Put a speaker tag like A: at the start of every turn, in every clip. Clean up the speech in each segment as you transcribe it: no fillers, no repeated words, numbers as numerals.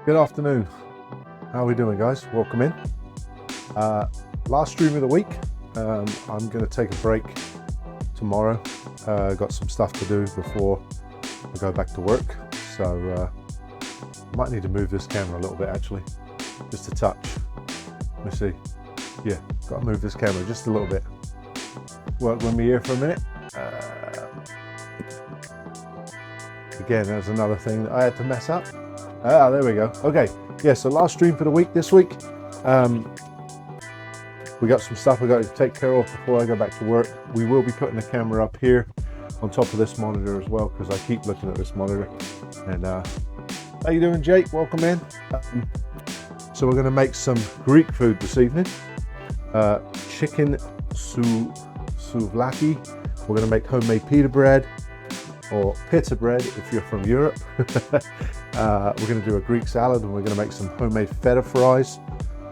A: Good afternoon. How are we doing, guys? Welcome in. Last stream of the week. I'm going to take a break tomorrow. Got some stuff to do before I go back to work. So I might need to move this camera a little bit, actually. Just a touch. Let me see. Yeah, got to move this camera just a little bit. Work with me here for a minute. Again, there's another thing that I had to mess up. There we go. Okay, yeah, so last stream for the week this week. We got some stuff we got to take care of before I go back to work. We will be putting the camera up here on top of this monitor as well, because I keep looking at this monitor. And how you doing, Jake? Welcome in. So we're going to make some Greek food this evening. Chicken souvlaki. We're going to make homemade pita bread, or pita bread if you're from Europe. We're going to do a Greek salad, and we're going to make some homemade feta fries.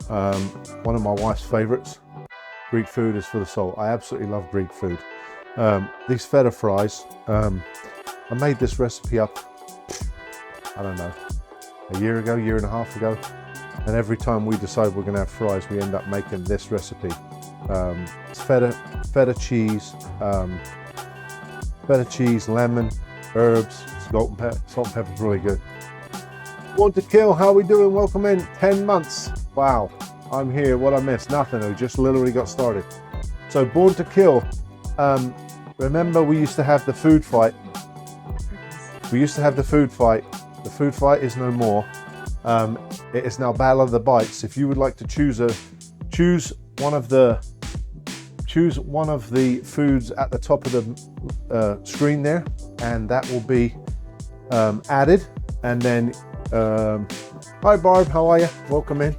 A: One of my wife's favorites. Greek food is for the soul. I absolutely love Greek food. These feta fries, I made this recipe up, I don't know, a year and a half ago. And every time we decide we're going to have fries, we end up making this recipe. It's feta cheese, lemon, herbs, salt and pepper is really good. Want to Kill, how are we doing? Welcome in. 10 months. Wow, I'm here. What I missed? Nothing. I just literally got started. So Born to Kill. Remember, we used to have the food fight. The food fight is no more. It is now Battle of the Bites. If you would like to choose one of the foods at the top of the screen there, and that will be added. And then hi Barb, how are you? Welcome in.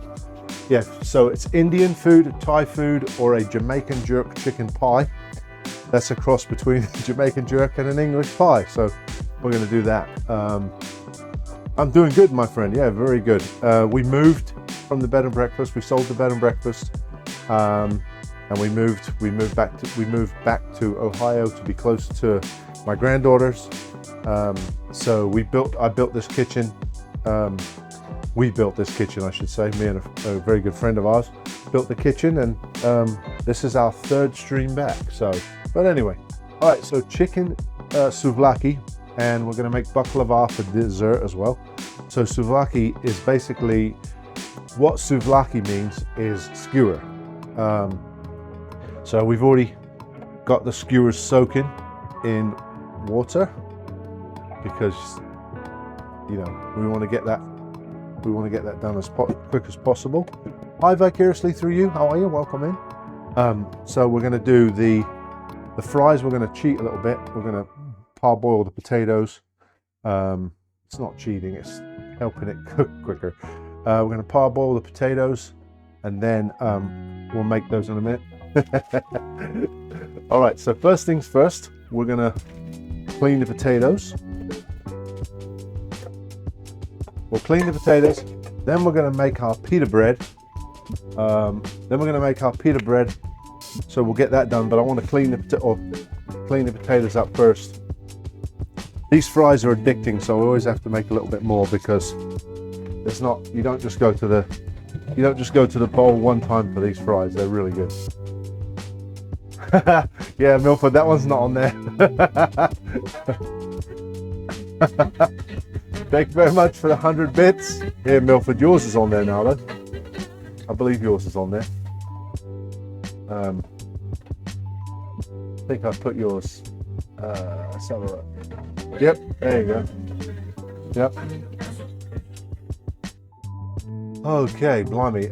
A: Yeah, so it's Indian food, Thai food, or a Jamaican jerk chicken pie. That's a cross between a Jamaican jerk and an English pie. So we're going to do that. I'm doing good, my friend. Yeah, very good. We moved from the bed and breakfast. We sold the bed and breakfast, and we moved back to Ohio to be close to my granddaughters. So I built this kitchen. We built this kitchen, I should say. Me and a very good friend of ours built the kitchen, and this is our third stream back. So, but anyway, all right. So chicken souvlaki, and we're going to make baklava for dessert as well. So souvlaki is basically, what souvlaki means is skewer. So we've already got the skewers soaking in water, because we want to get that done as quick as possible. Hi, vicariously through you. How are you? Welcome in. So we're going to do the fries. We're going to cheat a little bit. We're going to parboil the potatoes. It's not cheating, it's helping it cook quicker. We're going to parboil the potatoes, and then we'll make those in a minute. All right, so first things first, we're going to clean the potatoes. We'll clean the potatoes, then we're going to make our pita bread. So we'll get that done, but I want to clean the potatoes up first. These fries are addicting, so I always have to make a little bit more, because you don't just go to the bowl one time for these fries. They're really good. Yeah, Milford, that one's not on there. Thank you very much for the 100 bits. Here, Milford, yours is on there now, though. I believe yours is on there. I think I put yours. Let's have a look. Yep, there you go. Yep. Okay, blimey.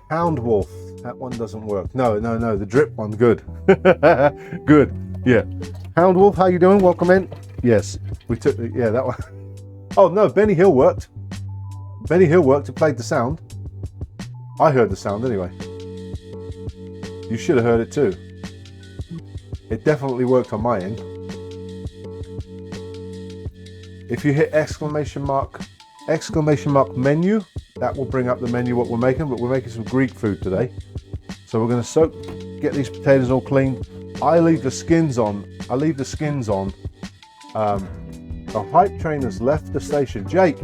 A: Hound Wolf. That one doesn't work. No, the drip one. Good. Good. Yeah. Hound Wolf, how you doing? Welcome in. Yes, we took that one. Oh no, Benny Hill worked. Benny Hill worked. It played the sound. I heard the sound anyway. You should have heard it too. It definitely worked on my end. If you hit exclamation mark menu, that will bring up the menu what we're making, but we're making some Greek food today. So we're going to get these potatoes all cleaned. I leave the skins on. The hype train has left the station. Jake,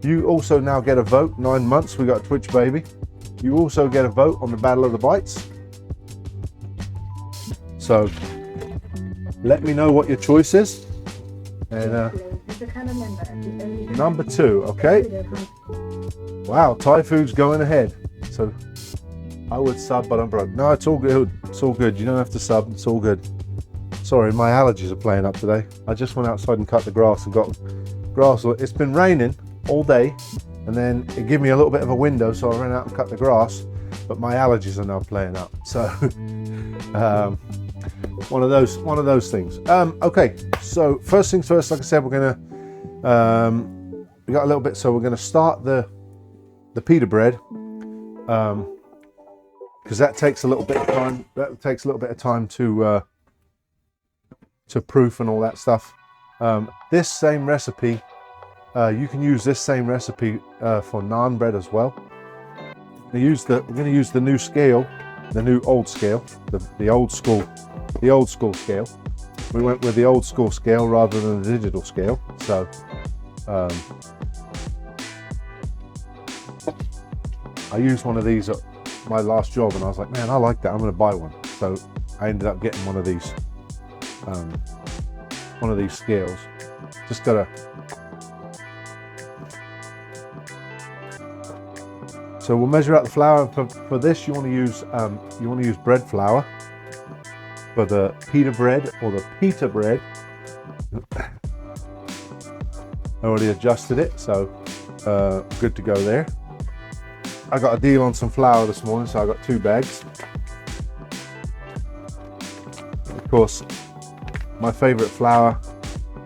A: You also now get a vote. 9 months, we got a Twitch baby. You also get a vote on the Battle of the Bites. So let me know what your choice is. And number 2, okay. Wow, Thai food's going ahead. So I would sub, but I'm broke. No, it's all good. It's all good. You don't have to sub. It's all good. Sorry, my allergies are playing up today. I just went outside and cut the grass and got grass. It's been raining all day, and then it gave me a little bit of a window, so I ran out and cut the grass. But my allergies are now playing up. So one of those things. Okay, so first things first. Like I said, we're gonna we got a little bit. So we're gonna start the pita bread. Because that takes a little bit of time. That takes a little bit of time to proof and all that stuff. This same recipe, you can use this same recipe for naan bread as well. We're going to use the new scale, the new old scale, the old school scale. We went with the old school scale rather than the digital scale. So I used one of these at my last job, and I was like, man, I like that. I'm going to buy one. So I ended up getting one of these scales. Just gotta. So we'll measure out the flour. For this, you want to use bread flour. For the pita bread or the pita bread, I already adjusted it, so good to go there. I got a deal on some flour this morning, so I got 2 bags. Of course, my favorite flour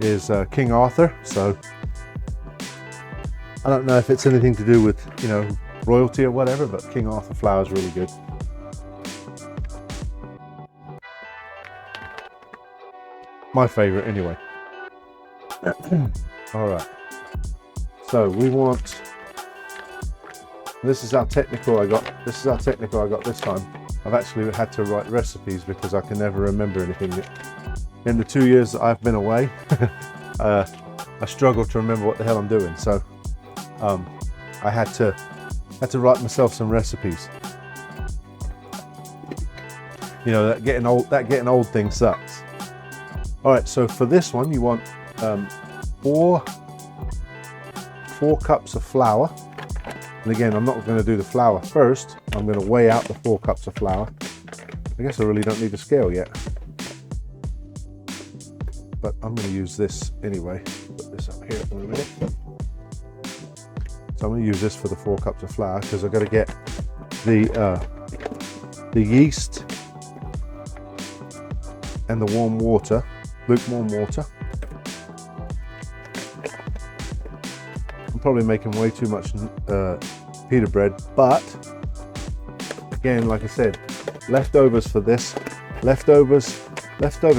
A: is King Arthur, so I don't know if it's anything to do with, you know, royalty or whatever, but King Arthur flour is really good. My favorite anyway. All right, so we want, this is how technical I got this time. I've actually had to write recipes because I can never remember anything. In the 2 years that I've been away, I struggle to remember what the hell I'm doing. So I had to write myself some recipes. You know, that getting old thing sucks. All right, so for this one, you want 4 cups of flour. And again, I'm not going to do the flour first. I'm going to weigh out the 4 cups of flour. I guess I really don't need a scale yet. But I'm going to use this anyway. Put this up here for a minute. So I'm going to use this for the 4 cups of flour because I've got to get the yeast and the warm water, lukewarm water. I'm probably making way too much pita bread, but again, like I said, leftovers for this. Leftover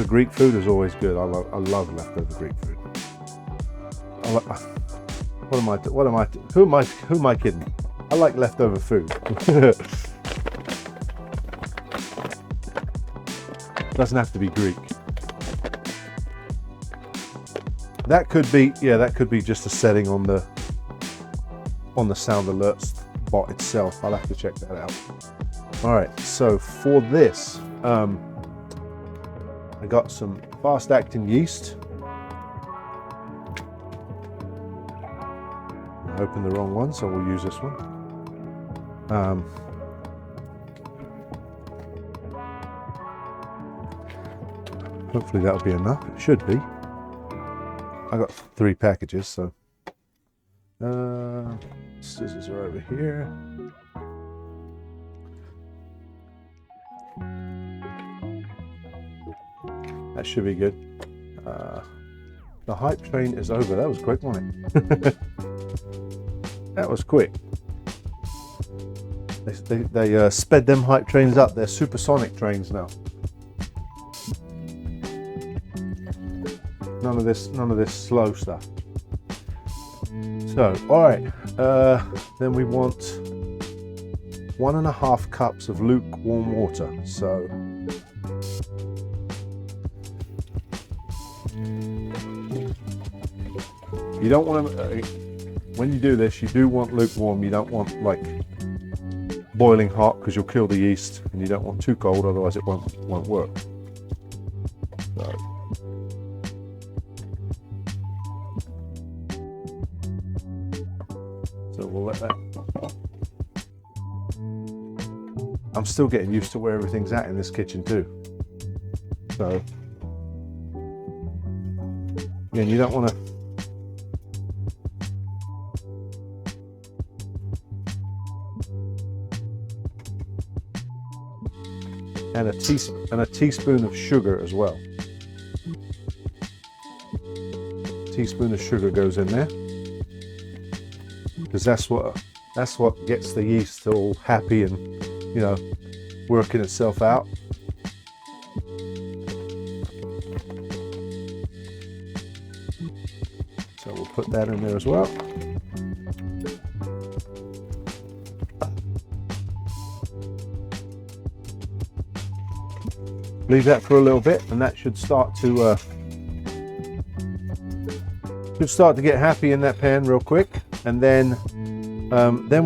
A: Greek food is always good. I love leftover Greek food. Who am I kidding? I like leftover food. Doesn't have to be Greek. That could be just a setting on the sound alerts bot itself. I'll have to check that out. All right, so for this, I got some fast-acting yeast. I opened the wrong one, so we'll use this one. Hopefully that'll be enough. It should be. I got 3 packages, so scissors are over here. That should be good. The hype train is over. That was quick, wasn't it? That was quick. They sped them hype trains up. They're supersonic trains now. None of this slow stuff. So, all right. Then we want 1.5 cups of lukewarm water. So. You don't want to. when you do this, you do want lukewarm. You don't want like boiling hot because you'll kill the yeast, and you don't want too cold, otherwise it won't work. So we'll let that. I'm still getting used to where everything's at in this kitchen too. So again, you don't want to. And a teaspoon of sugar as well. A teaspoon of sugar goes in there because that's what gets the yeast all happy and, you know, working itself out. So we'll put that in there as well. Leave that for a little bit, and that should start to get happy in that pan real quick. And then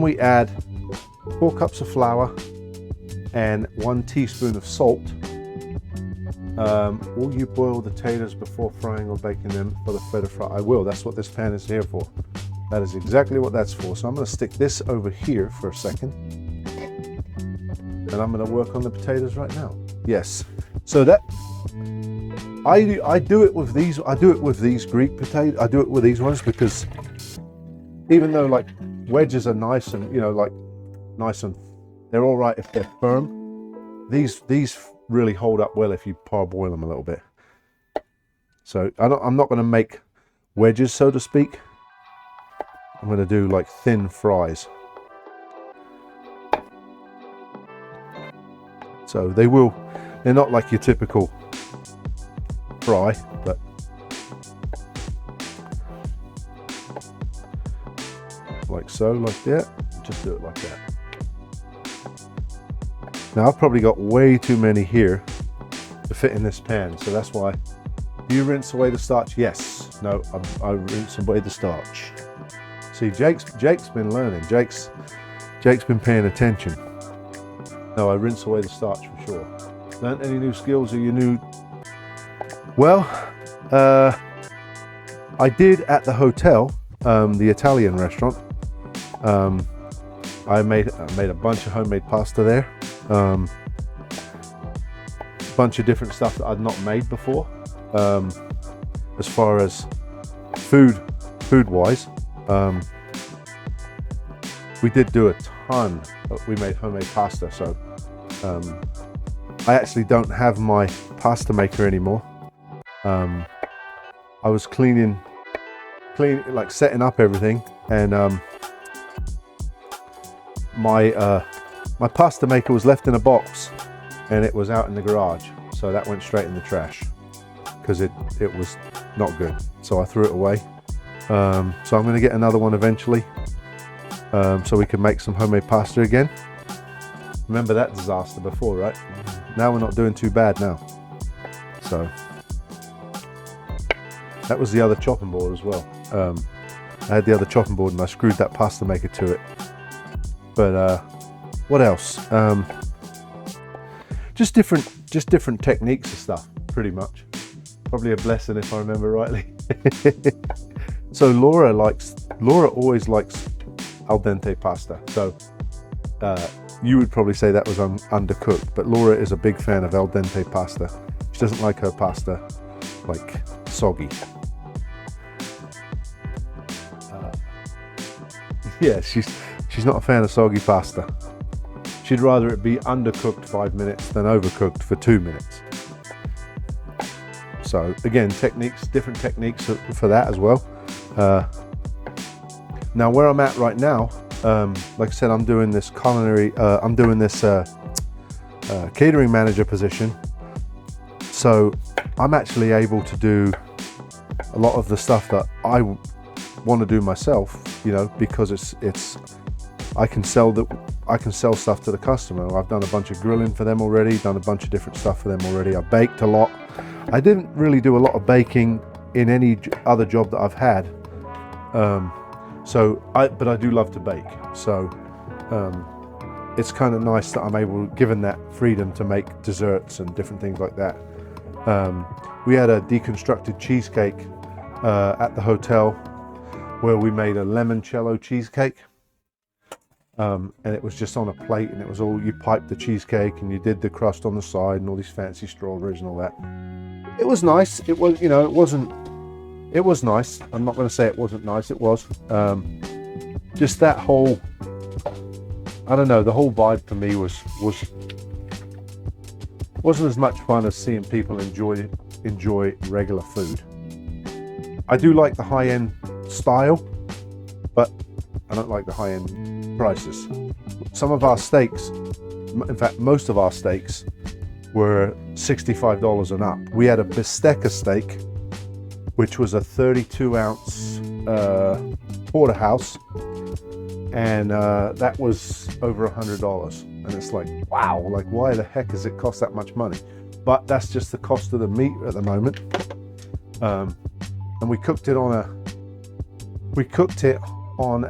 A: we add 4 cups of flour and 1 teaspoon of salt. Will you boil the potatoes before frying or baking them for the feta fry? I will. That's what this pan is here for. That is exactly what that's for. So I'm going to stick this over here for a second, and I'm going to work on the potatoes right now. Yes. So that I do it with these. I do it with these Greek potatoes. I do it with these ones because even though like wedges are nice and, you know, like nice and they're all right if they're firm, these really hold up well if you parboil them a little bit. So I'm not going to make wedges, so to speak. I'm going to do like thin fries. So they're not like your typical fry, but like so, like that. Just do it like that. Now I've probably got way too many here to fit in this pan, so that's why. Do you rinse away the starch? Yes. No, I rinse away the starch. See, Jake's been learning. Jake's been paying attention. No, I rinse away the starch for sure. Learned any new skills? Are you new? Well, I did at the hotel, the Italian restaurant. I made a bunch of homemade pasta there. A bunch of different stuff that I'd not made before. As far as food wise, we did do a ton. We made homemade pasta, so I actually don't have my pasta maker anymore. I was cleaning, like setting up everything, and my pasta maker was left in a box, and it was out in the garage, so that went straight in the trash because it was not good. So I threw it away. So I'm going to get another one eventually, so we can make some homemade pasta again. Remember that disaster before, right? Now we're not doing too bad now. So that was the other chopping board as well. I had the other chopping board and I screwed that pasta maker to it. But what else? Just different techniques and stuff, pretty much. Probably a blessing if I remember rightly. So Laura always likes al dente pasta. So you would probably say that was undercooked, but Laura is a big fan of al dente pasta. She doesn't like her pasta like soggy. Yeah, she's not a fan of soggy pasta. She'd rather it be undercooked 5 minutes than overcooked for 2 minutes. So again, different techniques for that as well. Now where I'm at right now, like I said, I'm doing this catering manager position. So I'm actually able to do a lot of the stuff that I want to do myself, you know, because it's I can sell stuff to the customer. I've done a bunch of grilling for them already, done a bunch of different stuff for them already. I baked a lot. I didn't really do a lot of baking in any other job that I've had. So but I do love to bake. So it's kind of nice that I'm able, given that freedom, to make desserts and different things like that. We had a deconstructed cheesecake at the hotel where we made a limoncello cheesecake. And it was just on a plate, and it was all, you piped the cheesecake and you did the crust on the side and all these fancy strawberries and all that. It was nice. It was, you know, it was nice. I'm not going to say it wasn't nice. It was. Just that whole, I don't know, the whole vibe for me wasn't as much fun as seeing people enjoy regular food. I do like the high-end style, but I don't like the high-end prices. Some of our steaks, in fact most of our steaks, were $65 and up. We had a bistecca steak, which was a 32-ounce porterhouse, and that was over $100. And it's like, wow, like why the heck does it cost that much money? But that's just the cost of the meat at the moment. And we cooked it on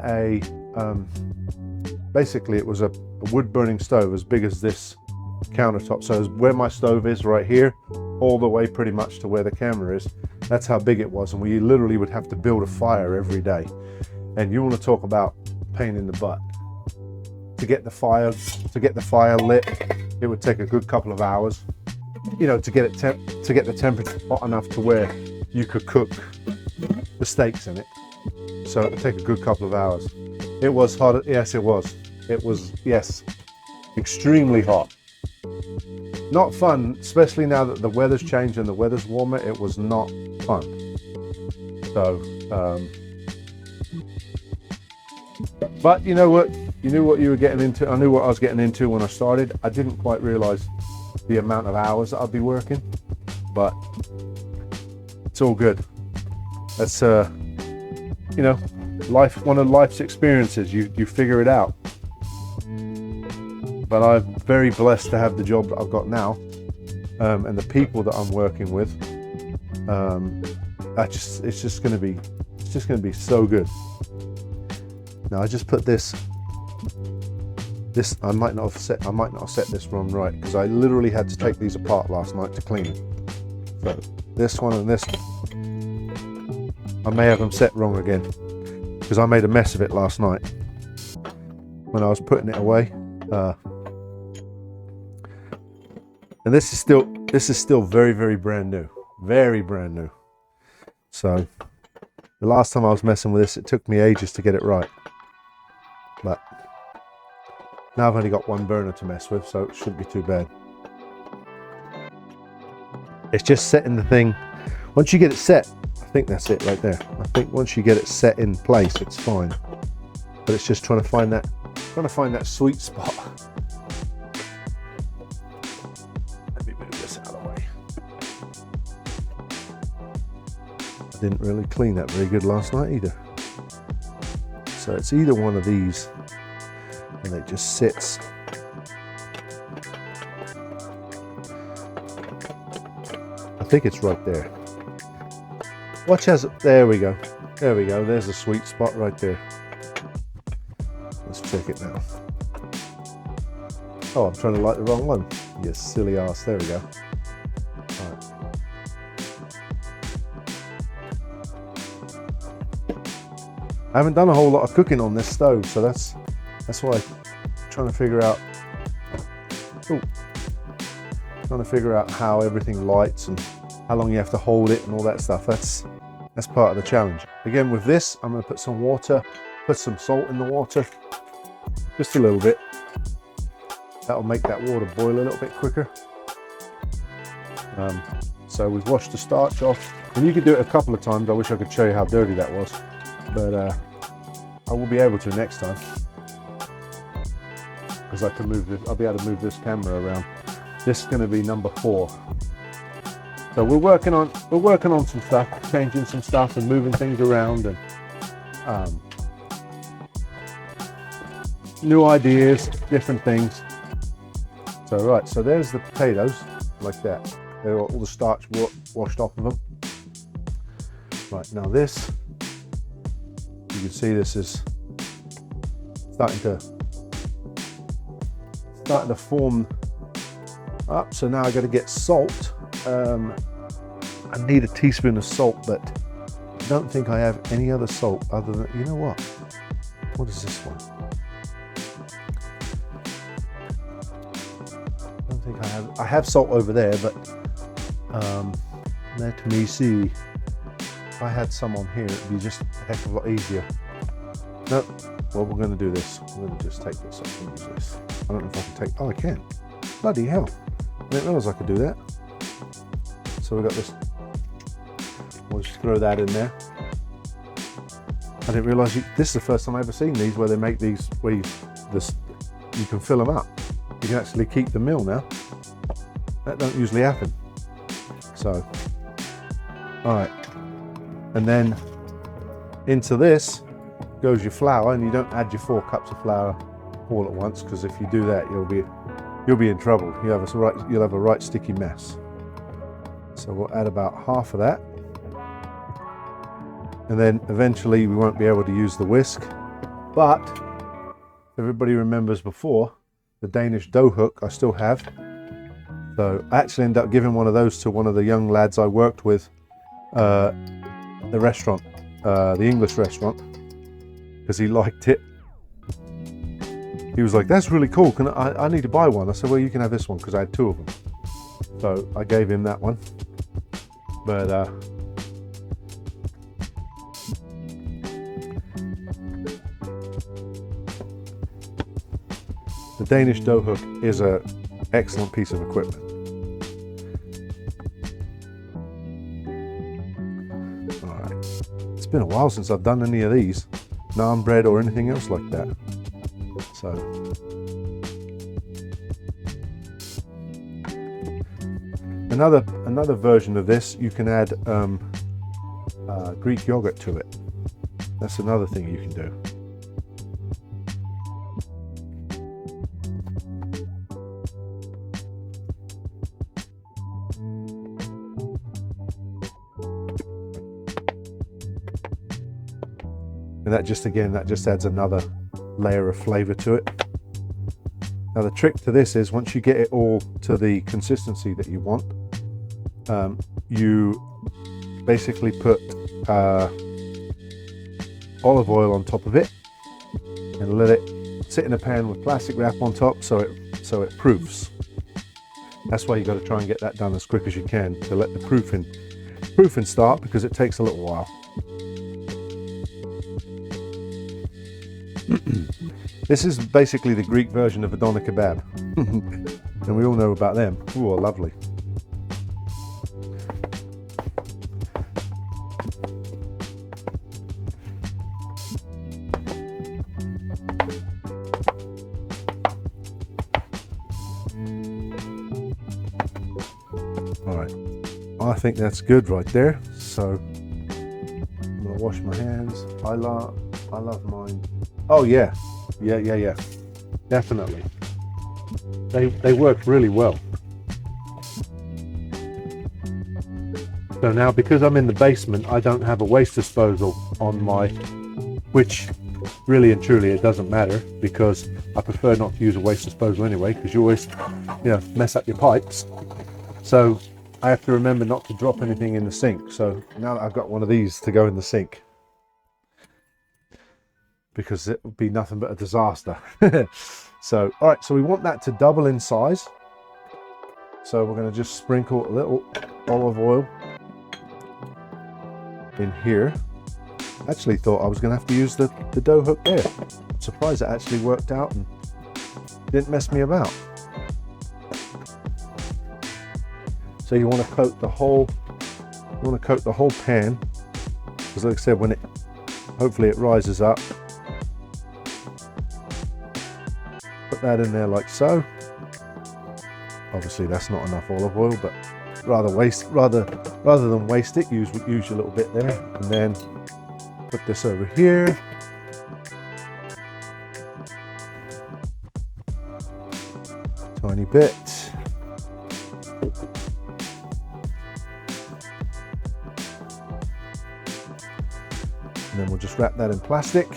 A: a basically it was a wood burning stove as big as this countertop. So where my stove is right here, all the way pretty much to where the camera is, that's how big it was. And we literally would have to build a fire every day. And you want to talk about pain in the butt. To get the fire lit, it would take a good couple of hours, you know, to get the temperature hot enough to where you could cook the steaks in it. So it would take a good couple of hours. It was hot. Yes, it was. It was, yes, extremely hot. Not fun, especially now that the weather's changed and the weather's warmer. It was not fun. So, but you know what? You knew what you were getting into. I knew what I was getting into when I started. I didn't quite realize the amount of hours that I'd be working, but it's all good. That's you know, life, one of life's experiences. You figure it out. But I'm very blessed to have the job that I've got now, and the people that I'm working with. It's just going to be so good. Now I just put this. I might not have set this one right, because I literally had to take these apart last night to clean it. So this one and this one, I may have them set wrong again, because I made a mess of it last night when I was putting it away. And this is still very, very brand new, very brand new. So the last time I was messing with this, it took me ages to get it right. But now I've only got one burner to mess with, so it shouldn't be too bad. It's just setting the thing. Once you get it set, I think that's it right there. I think once you get it set in place, it's fine. But it's just trying to find that sweet spot. Let me move this out of the way. I didn't really clean that very good last night either. So it's either one of these, and it just sits. I think it's right there. Watch as it, there we go. There we go. There's a sweet spot right there. Let's check it now. Oh, I'm trying to light the wrong one. You silly ass. There we go. Right. I haven't done a whole lot of cooking on this stove, so that's why I'm trying to figure out. Trying to figure out how everything lights and how long you have to hold it and all that stuff. That's part of the challenge. Again, with this, I'm going to put some water, put some salt in the water, just a little bit. That'll make that water boil a little bit quicker. So we've washed the starch off, and you could do it a couple of times. I wish I could show you how dirty that was, but I will be able to next time, because I can move this. I'll be able to move this camera around. This is going to be number 4. So we're working on some stuff, changing some stuff and moving things around, and new ideas, different things. So right, so there's the potatoes, like that. They're all the starch washed off of them. Right, now this You can see this is starting to form up. So now I got to get salt. I need a teaspoon of salt, but I don't think I have any other salt other than, you know what is this one? I don't think I have salt over there, but let me see. If I had some on here, it'd be just a heck of a lot easier. No, well, we're going to do this. We're going to just take this off and use this. I don't know if I can take, oh, I can. Bloody hell. I didn't realize I could do that. So we got this. We'll just throw that in there. I didn't realize this is the first time I've ever seen these where they make these, where you can fill them up. You can actually keep the meal now. That don't usually happen. So, all right. And then into this goes your flour, and you don't add your 4 cups of flour all at once, because if you do that, you'll be in trouble. You'll have a right sticky mess. So we'll add about half of that. And then eventually we won't be able to use the whisk. But everybody remembers before, the Danish dough hook I still have. So I actually ended up giving one of those to one of the young lads I worked with, the restaurant, the English restaurant, because he liked it. He was like, that's really cool, I need to buy one. I said, well, you can have this one, because I had 2 of them. So I gave him that one. But the Danish dough hook is an excellent piece of equipment. All right. It's been a while since I've done any of these, naan bread or anything else like that. So another version of this, you can add Greek yogurt to it. That's another thing you can do. And that just adds another layer of flavor to it. Now the trick to this is, once you get it all to the consistency that you want, you basically put olive oil on top of it and let it sit in a pan with plastic wrap on top so it proofs. That's why you got to try and get that done as quick as you can, to let the proofing start, because it takes a little while. This is basically the Greek version of a doner kebab. And we all know about them. Ooh, lovely. All right, I think that's good right there. So I'm gonna wash my hands. I love mine. Oh yeah. Yeah, definitely. They work really well. So now, because I'm in the basement, I don't have a waste disposal on my, which really and truly it doesn't matter, because I prefer not to use a waste disposal anyway, because you always, mess up your pipes. So I have to remember not to drop anything in the sink. So now that I've got one of these to go in the sink, because it would be nothing but a disaster. So, all right, so we want that to double in size. So we're going to just sprinkle a little olive oil in here. Actually thought I was going to have to use the dough hook there. I'm surprised it actually worked out and didn't mess me about. So you want to coat the whole pan, because like I said, when hopefully it rises up. Put that in there like so. Obviously that's not enough olive oil, but rather than waste it, use a little bit there, and then put this over here. Tiny bit. And then we'll just wrap that in plastic.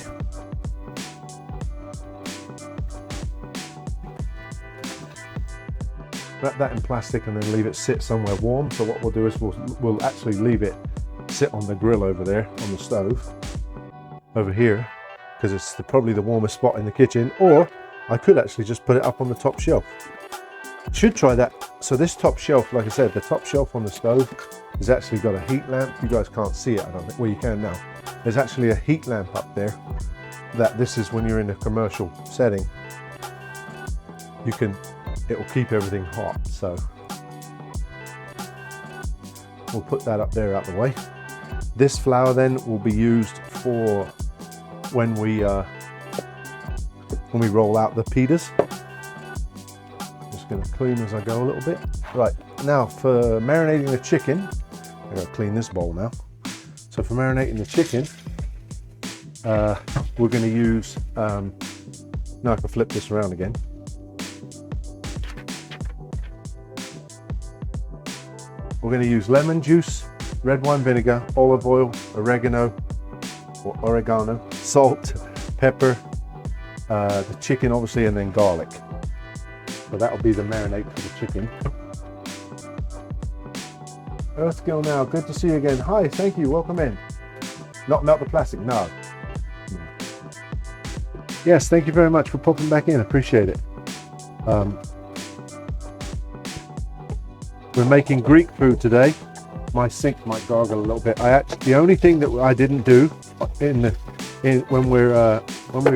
A: Wrap that in plastic and then leave it sit somewhere warm. So what we'll do is we'll actually leave it sit on the grill over there on the stove over here, because it's probably the warmest spot in the kitchen. Or I could actually just put it up on the top shelf. Should try that. So this top shelf, like I said, the top shelf on the stove has actually got a heat lamp. You guys can't see it, I don't think. Well, you can now. There's actually a heat lamp up there that this is when you're in a commercial setting. It will keep everything hot. So we'll put that up there out the way. This flour then will be used for when we roll out the pitas. Just going to clean as I go a little bit. Right, now for marinating the chicken, I gotta clean this bowl now. So for marinating the chicken, we're going to use, now I can flip this around again. We're going to use lemon juice, red wine vinegar, olive oil, oregano, salt, pepper, the chicken obviously, and then garlic. So that'll be the marinade for the chicken. Earth Girl now, good to see you again. Hi, thank you, welcome in. Not melt the plastic, no. Yes, thank you very much for popping back in, appreciate it. We're making Greek food today. My sink might gargle a little bit. The only thing that I didn't do when we were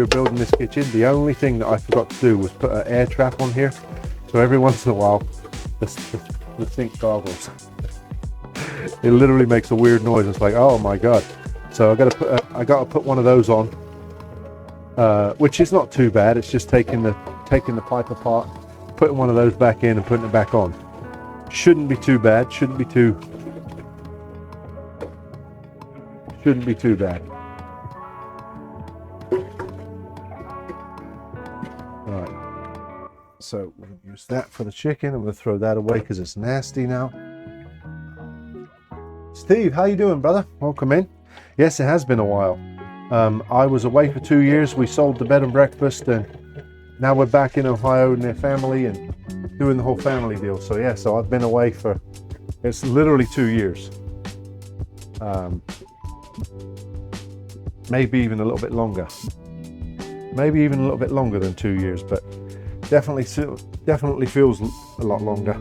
A: building this kitchen, the only thing that I forgot to do was put an air trap on here. So every once in a while, the sink gargles. It literally makes a weird noise. It's like, oh my god. So I got to put one of those on, which is not too bad. It's just taking the pipe apart, putting one of those back in, and putting it back on. Shouldn't be too bad. Shouldn't be too bad. All right. So we'll use that for the chicken. I'm going to throw that away because it's nasty now. Steve, how you doing, brother? Welcome in. Yes, it has been a while. I was away for 2 years. We sold the bed and breakfast, and now we're back in Ohio and their family and doing the whole family deal. So yeah, so I've been away for, it's literally 2 years. Maybe even a little bit longer. Maybe even a little bit longer than 2 years, but definitely feels a lot longer.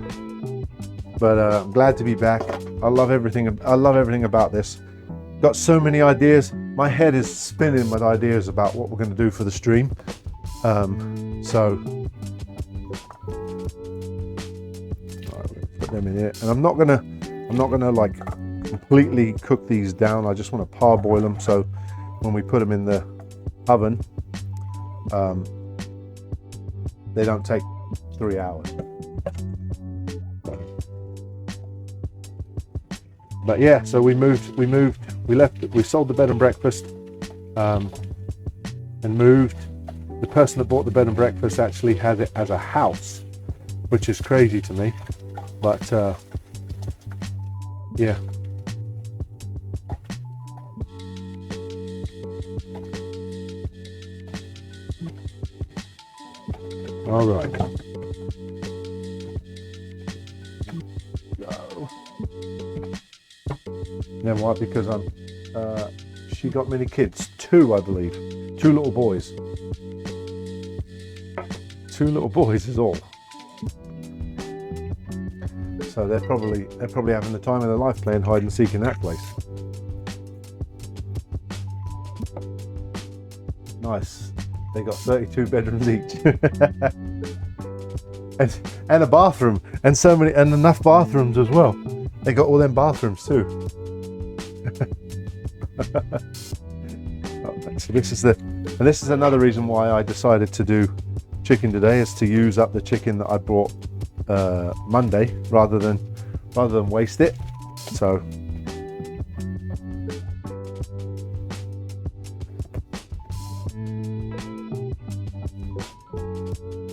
A: But I'm glad to be back. I love everything about this. Got so many ideas. My head is spinning with ideas about what we're going to do for the stream. So put them in here, and I'm not gonna like completely cook these down. I just want to parboil them, so when we put them in the oven, they don't take 3 hours. But yeah, so we sold the bed and breakfast, and moved. The person that bought the bed and breakfast actually had it as a house, which is crazy to me. But yeah. All right. Go. Then why? Because she got many kids. 2, I believe. 2 little boys. 2 little boys is all. So they're probably having the time of their life playing hide and seek in that place. Nice. They got 32 bedrooms each. and a bathroom, and enough bathrooms as well. They got all them bathrooms too. So this is another reason why I decided to do chicken today, is to use up the chicken that I brought Monday rather than waste it. So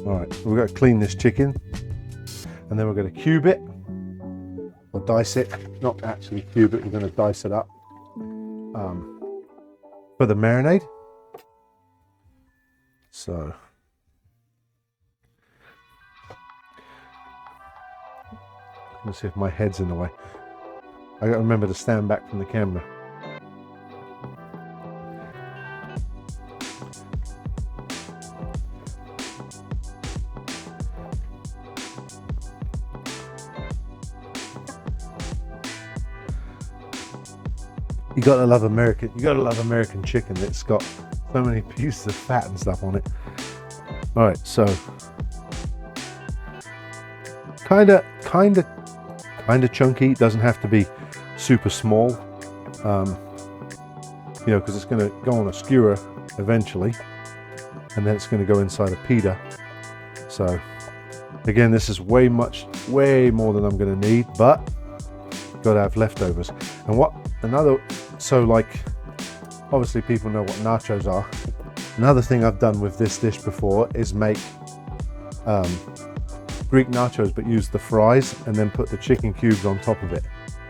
A: all right, we've got to clean this chicken, and then we're going to cube it or dice it. Not actually cube it, we're going to dice it up. for the marinade. So let's see if my head's in the way. I gotta remember to stand back from the camera. You gotta love American chicken. It's got so many pieces of fat and stuff on it. All right, so kind of chunky. It doesn't have to be super small, you know, because it's going to go on a skewer eventually, and then it's going to go inside a pita. So again, this is way more than I'm going to need, but got to have leftovers. And so like, obviously people know what nachos are. Another thing I've done with this dish before is make Greek nachos, but use the fries and then put the chicken cubes on top of it.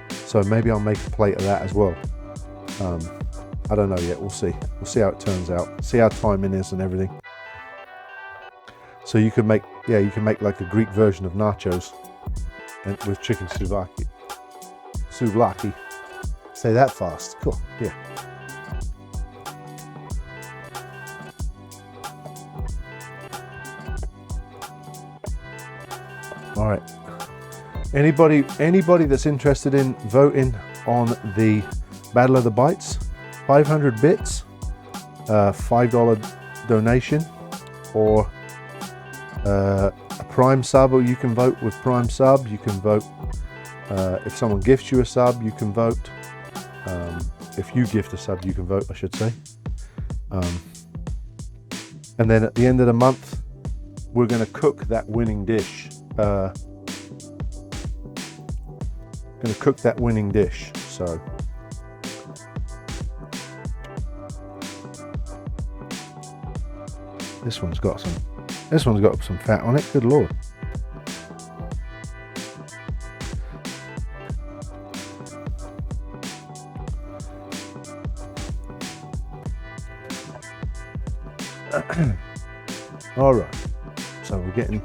A: So maybe I'll make a plate of that as well. I don't know yet, we'll see. We'll see how it turns out, see how timing is and everything. So you can make, like a Greek version of nachos and with chicken souvlaki. Souvlaki. Say that fast. Cool. Yeah. All right. Anybody that's interested in voting on the Battle of the Bites, 500 bits, $5 donation, or a Prime sub, or you can vote with Prime sub. You can vote if someone gifts you a sub, you can vote. If you gift a sub, you can vote, I should say. And then at the end of the month, we're going to cook that winning dish. So this one's got some fat on it. Good Lord. All right, so we're getting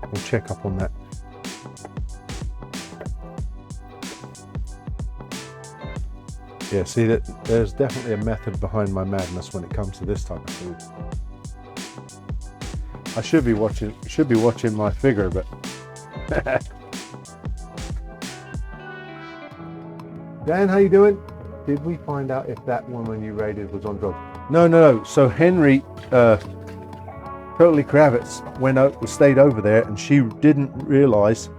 A: we'll check up on that. Yeah, see that there's definitely a method behind my madness when it comes to this type of food. I should be watching my figure, but Dan, how you doing? Did we find out if that woman you raided was on drugs? No. So Henry, Totally Kravitz stayed over there, and she didn't realize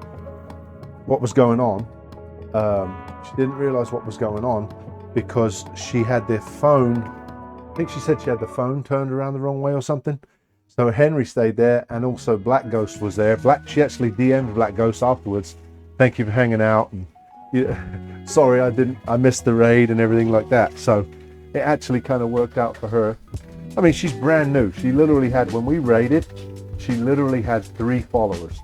A: what was going on. Because she had their phone. I think she said she had the phone turned around the wrong way or something. So Henry stayed there, and also Black Ghost was there. She actually DM'd Black Ghost afterwards. Thank you for hanging out. And sorry, I missed the raid and everything like that. So it actually kind of worked out for her. I mean, she's brand new. She literally had, when we raided, she literally had 3 followers.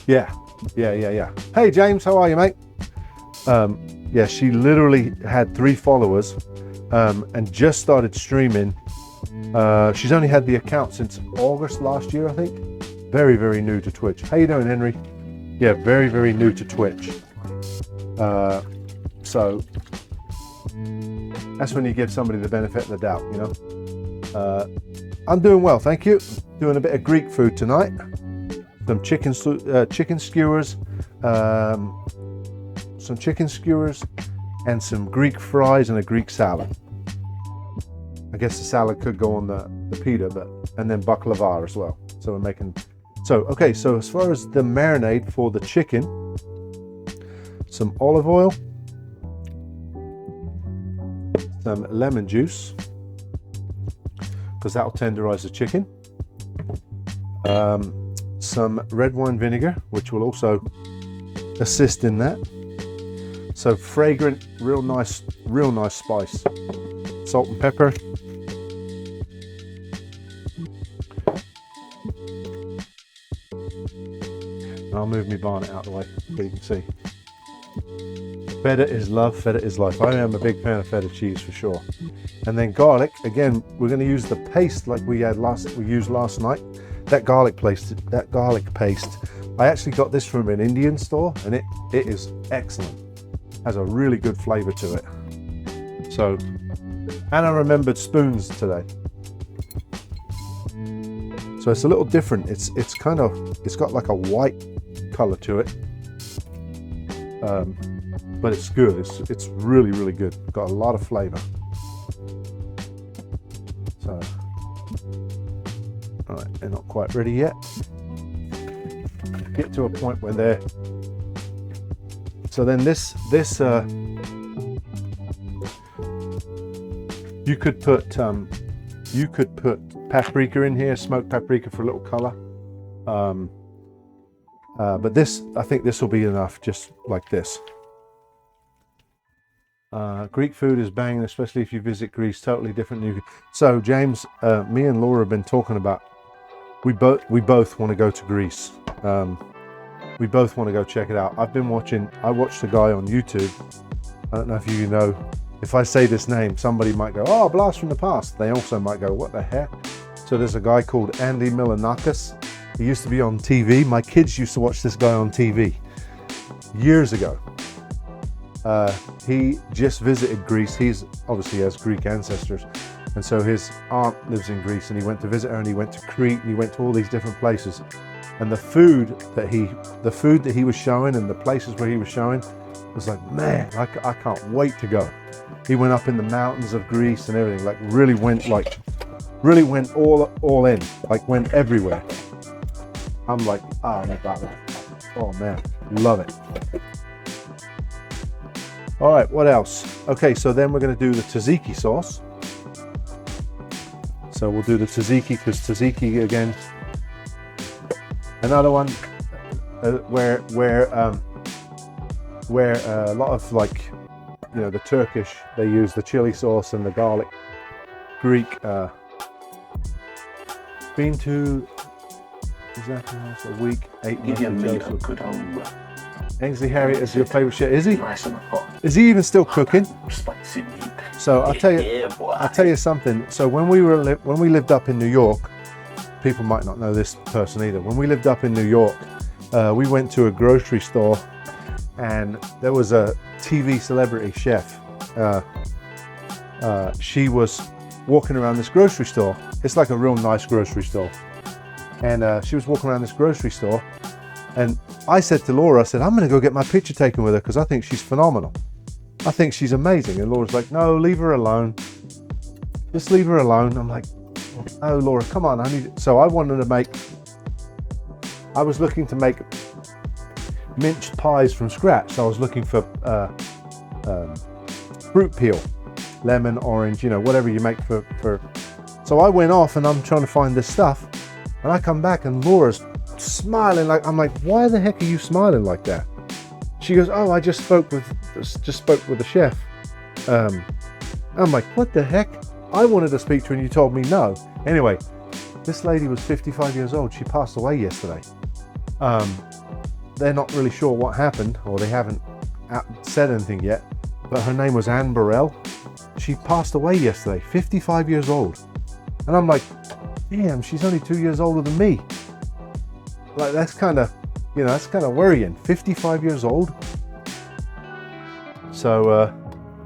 A: Yeah. Hey James, how are you, mate? Yeah, she literally had 3 followers, and just started streaming. She's only had the account since August last year, I think. Very, very new to Twitch. How you doing, Henry? Yeah, very, very new to Twitch. So that's when you give somebody the benefit of the doubt, you know. I'm doing well, thank you. Doing a bit of Greek food tonight. Some chicken skewers, and some Greek fries and a Greek salad. I guess the salad could go on the pita, and then baklava as well. So we're making. So as far as the marinade for the chicken, some olive oil, some lemon juice, because that'll tenderize the chicken. Some red wine vinegar, which will also assist in that. So fragrant, real nice spice. Salt and pepper. And I'll move my barnet out of the way so you can see. Feta is love, feta is life. I am a big fan of feta cheese for sure. And then garlic, again, we're going to use the paste like we used last night. That garlic paste, I actually got this from an Indian store, and it is excellent. Has a really good flavor to it. So, and I remembered spoons today. So it's a little different. It's got like a white color to it. But it's good. It's really, really good. Got a lot of flavor. So, all right, they're not quite ready yet. Get to a point where they're. So then this you could put paprika in here, smoked paprika for a little color. But I think this will be enough, just like this. Greek food is banging, especially if you visit Greece. Totally different. So James, me and Laura have been talking about. We both want to go to Greece. We both want to go check it out. I watched a guy on YouTube. I don't know if you know. If I say this name, somebody might go, "Oh, blast from the past." They also might go, "What the heck?" So there's a guy called Andy Milanakis. He used to be on TV. My kids used to watch this guy on TV years ago. He just visited Greece. He's obviously has Greek ancestors, and so his aunt lives in Greece, and he went to visit her, and he went to Crete, and he went to all these different places. And the food that he was showing, and the places where he was showing, was like, man, I can't wait to go. He went up in the mountains of Greece and everything, like really went all in, like went everywhere. I'm like, oh man, love it. All right, what else? Okay, so then we're going to do the tzatziki sauce. So we'll do the tzatziki, because tzatziki, again, another one where a lot of, like, you know, the Turkish, they use the chili sauce and the garlic. Greek, been to exactly a week, 8 months. Ainsley Harriet is your favorite chef, is he? Is he even still cooking? So I'll tell you something. So when we lived up in New York, people might not know this person either. When we lived up in New York, we went to a grocery store, and there was a TV celebrity chef. She was walking around this grocery store. It's like a real nice grocery store. And she was walking around this grocery store, and I said to Laura, I said, I'm going to go get my picture taken with her, because I think she's phenomenal. I think she's amazing. And Laura's like, no, leave her alone. Just leave her alone. I'm like, oh, Laura, come on. So I was looking to make minced pies from scratch. So I was looking for fruit peel, lemon, orange, you know, whatever you make for. So I went off, and I'm trying to find this stuff, and I come back, and Laura's smiling. Like, I'm like, why the heck are you smiling like that? She goes, oh, I just spoke with the chef. I'm like, what the heck? I wanted to speak to her, and you told me no. Anyway, this lady was 55 years old. She passed away yesterday. They're not really sure what happened, or they haven't said anything yet, but her name was Anne Burrell. She passed away yesterday, 55 years old. And I'm like, damn, she's only 2 years older than me. Like, that's kind of worrying. 55 years old. So,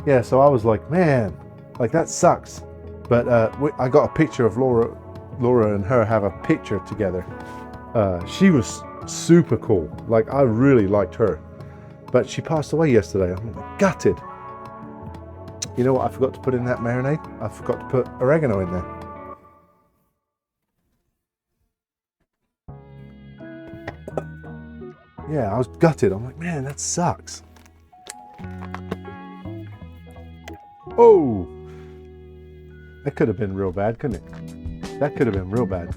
A: yeah, so I was like, man, like, that sucks. But I got a picture of Laura and her have a picture together. She was super cool. Like, I really liked her. But she passed away yesterday. I'm gutted. You know what I forgot to put in that marinade? I forgot to put oregano in there. Yeah, I was gutted. I'm like, man, that sucks. Oh, that could have been real bad, couldn't it? That could have been real bad.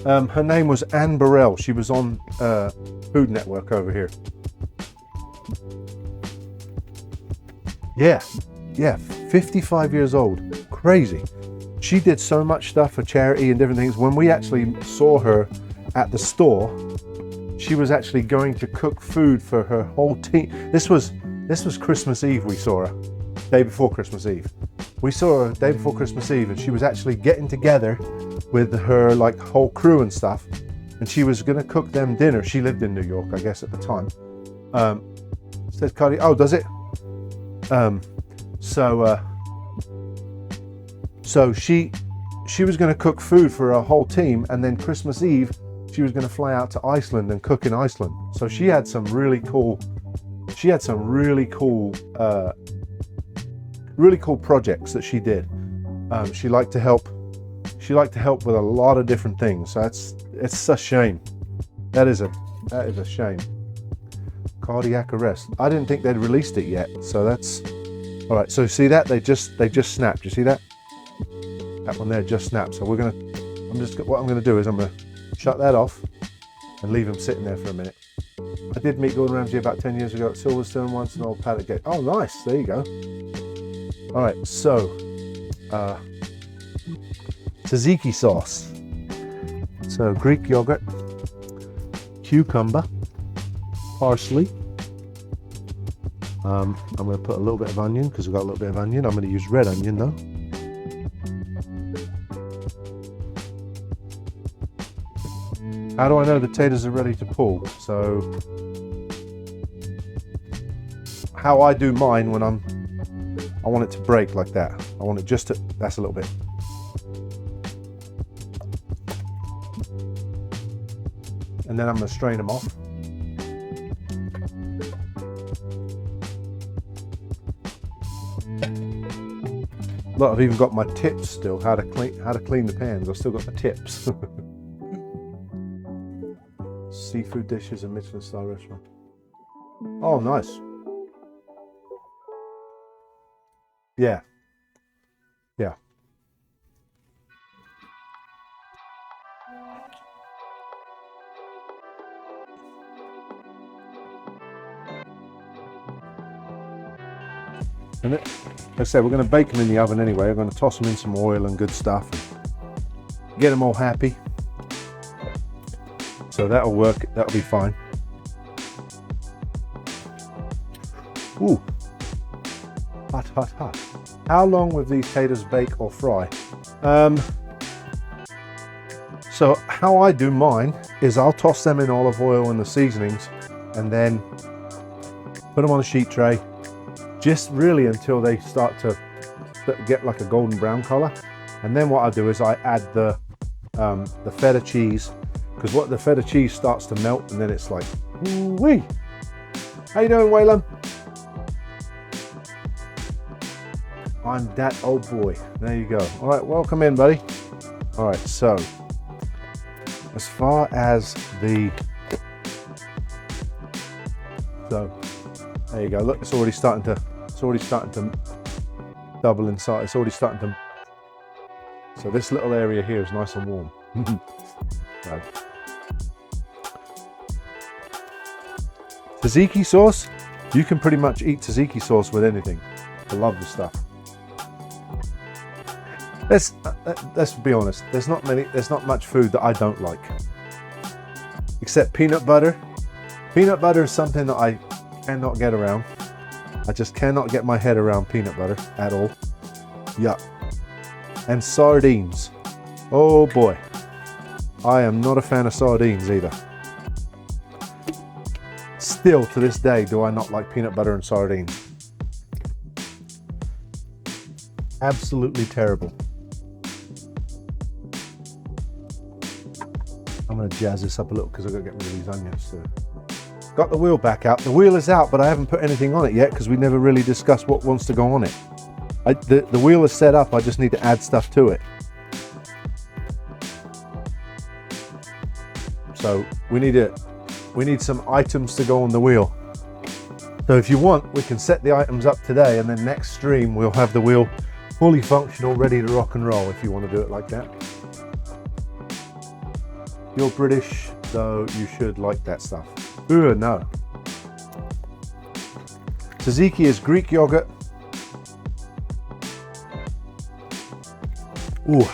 A: Her name was Anne Burrell. She was on Food Network over here. Yeah, 55 years old. Crazy. She did so much stuff for charity and different things. When we actually saw her at the store, she was actually going to cook food for her whole team. This was Christmas Eve. We saw her day before Christmas Eve. We saw her day before Christmas Eve, and she was actually getting together with her like whole crew and stuff, and she was going to cook them dinner. She lived in New York, I guess, at the time. Says Cardi, oh, does it? So she was going to cook food for her whole team, and then Christmas Eve she was going to fly out to Iceland and cook in Iceland. So she had some really cool projects that she did. She liked to help with a lot of different things. So it's a shame. That is a shame. Cardiac arrest. I didn't think they'd released it yet. So that's all right. So see that they just snapped. You see that? That one there just snapped. So what I'm gonna do is I'm gonna shut that off and leave him sitting there for a minute. I did meet Gordon Ramsay about 10 years ago at Silverstone once, an old paddock gate. Oh, nice. There you go. All right. So tzatziki sauce. So Greek yogurt, cucumber, parsley. I'm going to put a little bit of onion because we've got a little bit of onion. I'm going to use red onion though. How do I know the taters are ready to pull? So how I do mine when I want it to break like that. I want it just to, that's a little bit. And then I'm going to strain them off. Look, I've even got my tips still, how to clean the pans. I've still got the tips. Seafood dishes and Michelin star restaurant. Oh, nice. Yeah. Yeah. And like I said, we're going to bake them in the oven anyway. We're going to toss them in some oil and good stuff and get them all happy. So that'll work. That'll be fine. Ooh, hot, hot, hot. How long will these taters bake or fry? So how I do mine is I'll toss them in olive oil and the seasonings, and then put them on a sheet tray. Just really until they start to get like a golden brown color, and then what I do is I add the feta cheese, because what the feta cheese starts to melt, and then it's like, wee. How you doing, Waylon? I'm that old boy. There you go. All right, welcome in, buddy. All right, so as far as there you go. Look, it's already starting to double inside. It's already starting to. So this little area here is nice and warm. So. Tzatziki sauce. You can pretty much eat tzatziki sauce with anything. I love the stuff. Let's be honest. There's not much food that I don't like, except peanut butter. Peanut butter is something that I cannot get around. I just cannot get my head around peanut butter at all. Yuck. And sardines. Oh boy. I am not a fan of sardines either. Still to this day, do I not like peanut butter and sardines. Absolutely terrible. I'm going to jazz this up a little because I've got to get rid of these onions too. Got the wheel back out. The wheel is out, but I haven't put anything on it yet because we never really discussed what wants to go on it. The wheel is set up. I just need to add stuff to it. So we need some items to go on the wheel. So if you want, we can set the items up today, and then next stream we'll have the wheel fully functional, ready to rock and roll. If you want to do it like that. You're British, so you should like that stuff. Ooh, no. Tzatziki is Greek yogurt. Ooh.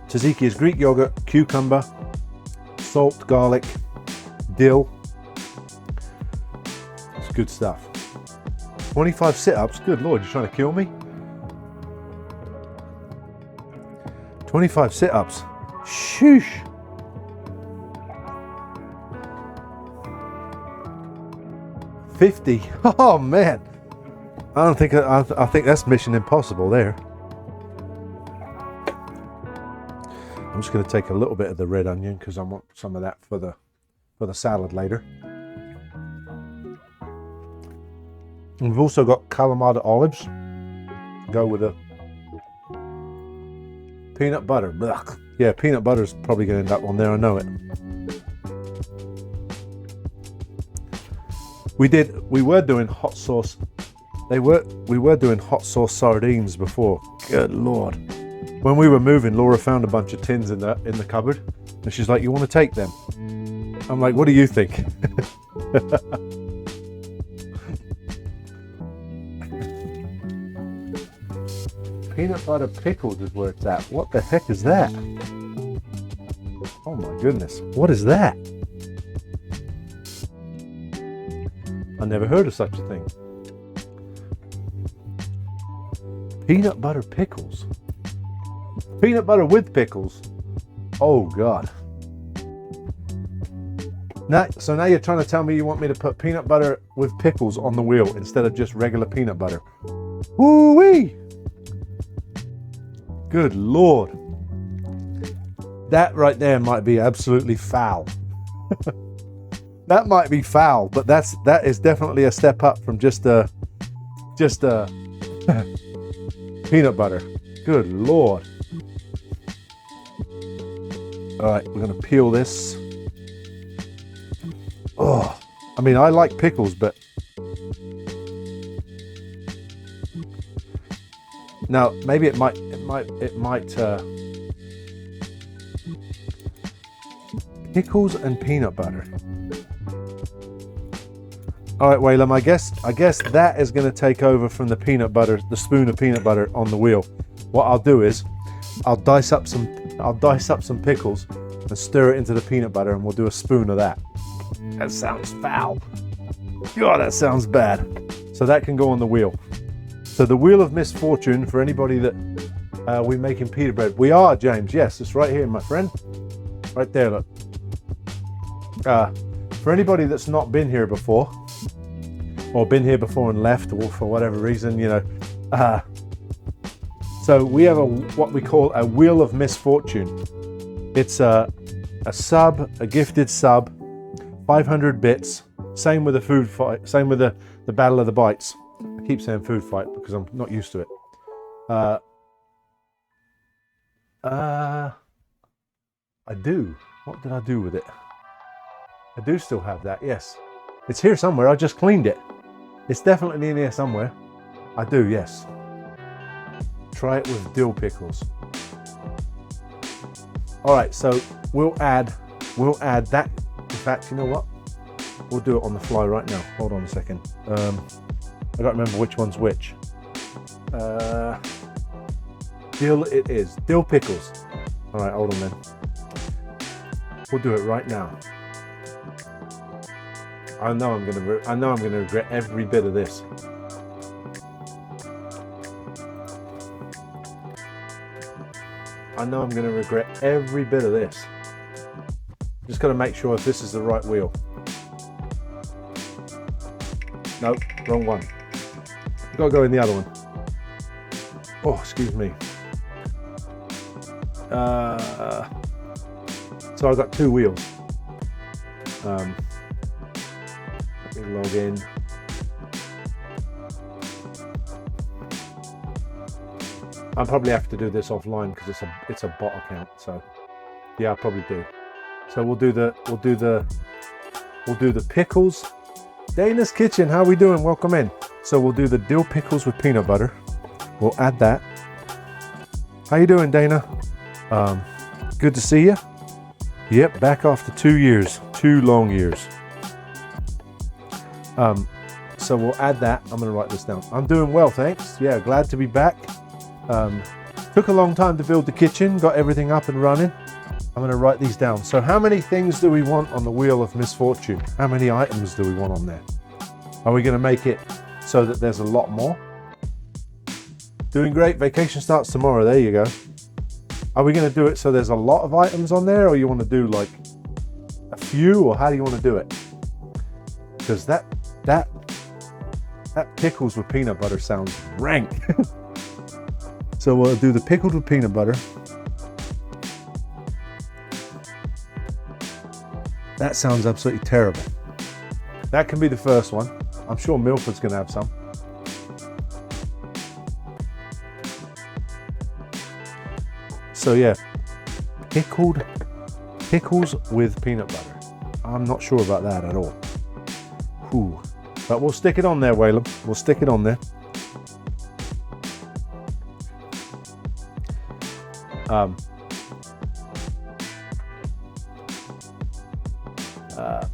A: Tzatziki is Greek yogurt, cucumber, salt, garlic, dill. It's good stuff. 25 sit-ups. Good Lord, you're trying to kill me? 25 sit-ups. Shoosh. $50. Oh man. I think that's mission impossible there. I'm just going to take a little bit of the red onion because I want some of that for the salad later. And we've also got Kalamata olives. Go with a peanut butter. Blech. Yeah, peanut butter is probably going to end up on there. I know it. We were doing hot sauce. We were doing hot sauce sardines before. Good Lord. When we were moving, Laura found a bunch of tins in the cupboard, and she's like, "You want to take them?" I'm like, "What do you think?" Peanut butter pickles is where it's at. What the heck is that? Oh my goodness. What is that? I never heard of such a thing. Peanut butter pickles. Peanut butter with pickles. Oh God. So now you're trying to tell me you want me to put peanut butter with pickles on the wheel instead of just regular peanut butter. Woo-wee! Good Lord. That right there might be absolutely foul. That might be foul, but that is definitely a step up from just a peanut butter. Good Lord. All right, we're gonna peel this. Oh, I mean, I like pickles, but now maybe it might pickles and peanut butter. All right, Whalem, I guess that is going to take over from the peanut butter, the spoon of peanut butter on the wheel. What I'll do is I'll dice up some pickles and stir it into the peanut butter, and we'll do a spoon of that. That sounds foul. God, that sounds bad. So that can go on the wheel. So the wheel of misfortune for anybody that we're making pita bread. We are, James. Yes, it's right here, my friend. Right there, look. For anybody that's not been here before, or been here before and left, or for whatever reason, you know. So we have what we call a wheel of misfortune. It's a sub, a gifted sub, 500 bits. Same with the food fight. Same with the Battle of the Bites. I keep saying food fight because I'm not used to it. I do. What did I do with it? I do still have that, yes. It's here somewhere, I just cleaned it. It's definitely in here somewhere. I do, yes. Try it with dill pickles. All right, so we'll add that. In fact, you know what? We'll do it on the fly right now. Hold on a second. I don't remember which one's which. Dill it is. Dill pickles. All right, hold on then. We'll do it right now. I know I'm gonna regret every bit of this. I know I'm gonna regret every bit of this. Just gotta make sure if this is the right wheel. Nope, wrong one. Gotta go in the other one. Oh, excuse me. So I've got two wheels. Let me log in. I'll probably have to do this offline because it's a bot account. So yeah, I'll probably do. So we'll do the pickles. Dana's Kitchen, how are we doing? Welcome in. So we'll do the dill pickles with peanut butter. We'll add that. How you doing, Dana? Good to see you. Yep, back after 2 years, 2 long years. So we'll add that. I'm gonna write this down. I'm doing well, thanks. Yeah, glad to be back. Took a long time to build the kitchen, got everything up and running. I'm gonna write these down. So how many things do we want on the wheel of misfortune? How many items do we want on there? Are we gonna make it so that there's a lot more? Doing great, vacation starts tomorrow, there you go. Are we gonna do it so there's a lot of items on there, or you wanna do like a few, or how do you wanna do it? Because that pickles with peanut butter sounds rank. So we'll do the pickled with peanut butter. That sounds absolutely terrible. That can be the first one. I'm sure Milford's gonna have some. So yeah, pickles with peanut butter. I'm not sure about that at all. Ooh. But we'll stick it on there, Waylon. We'll stick it on there.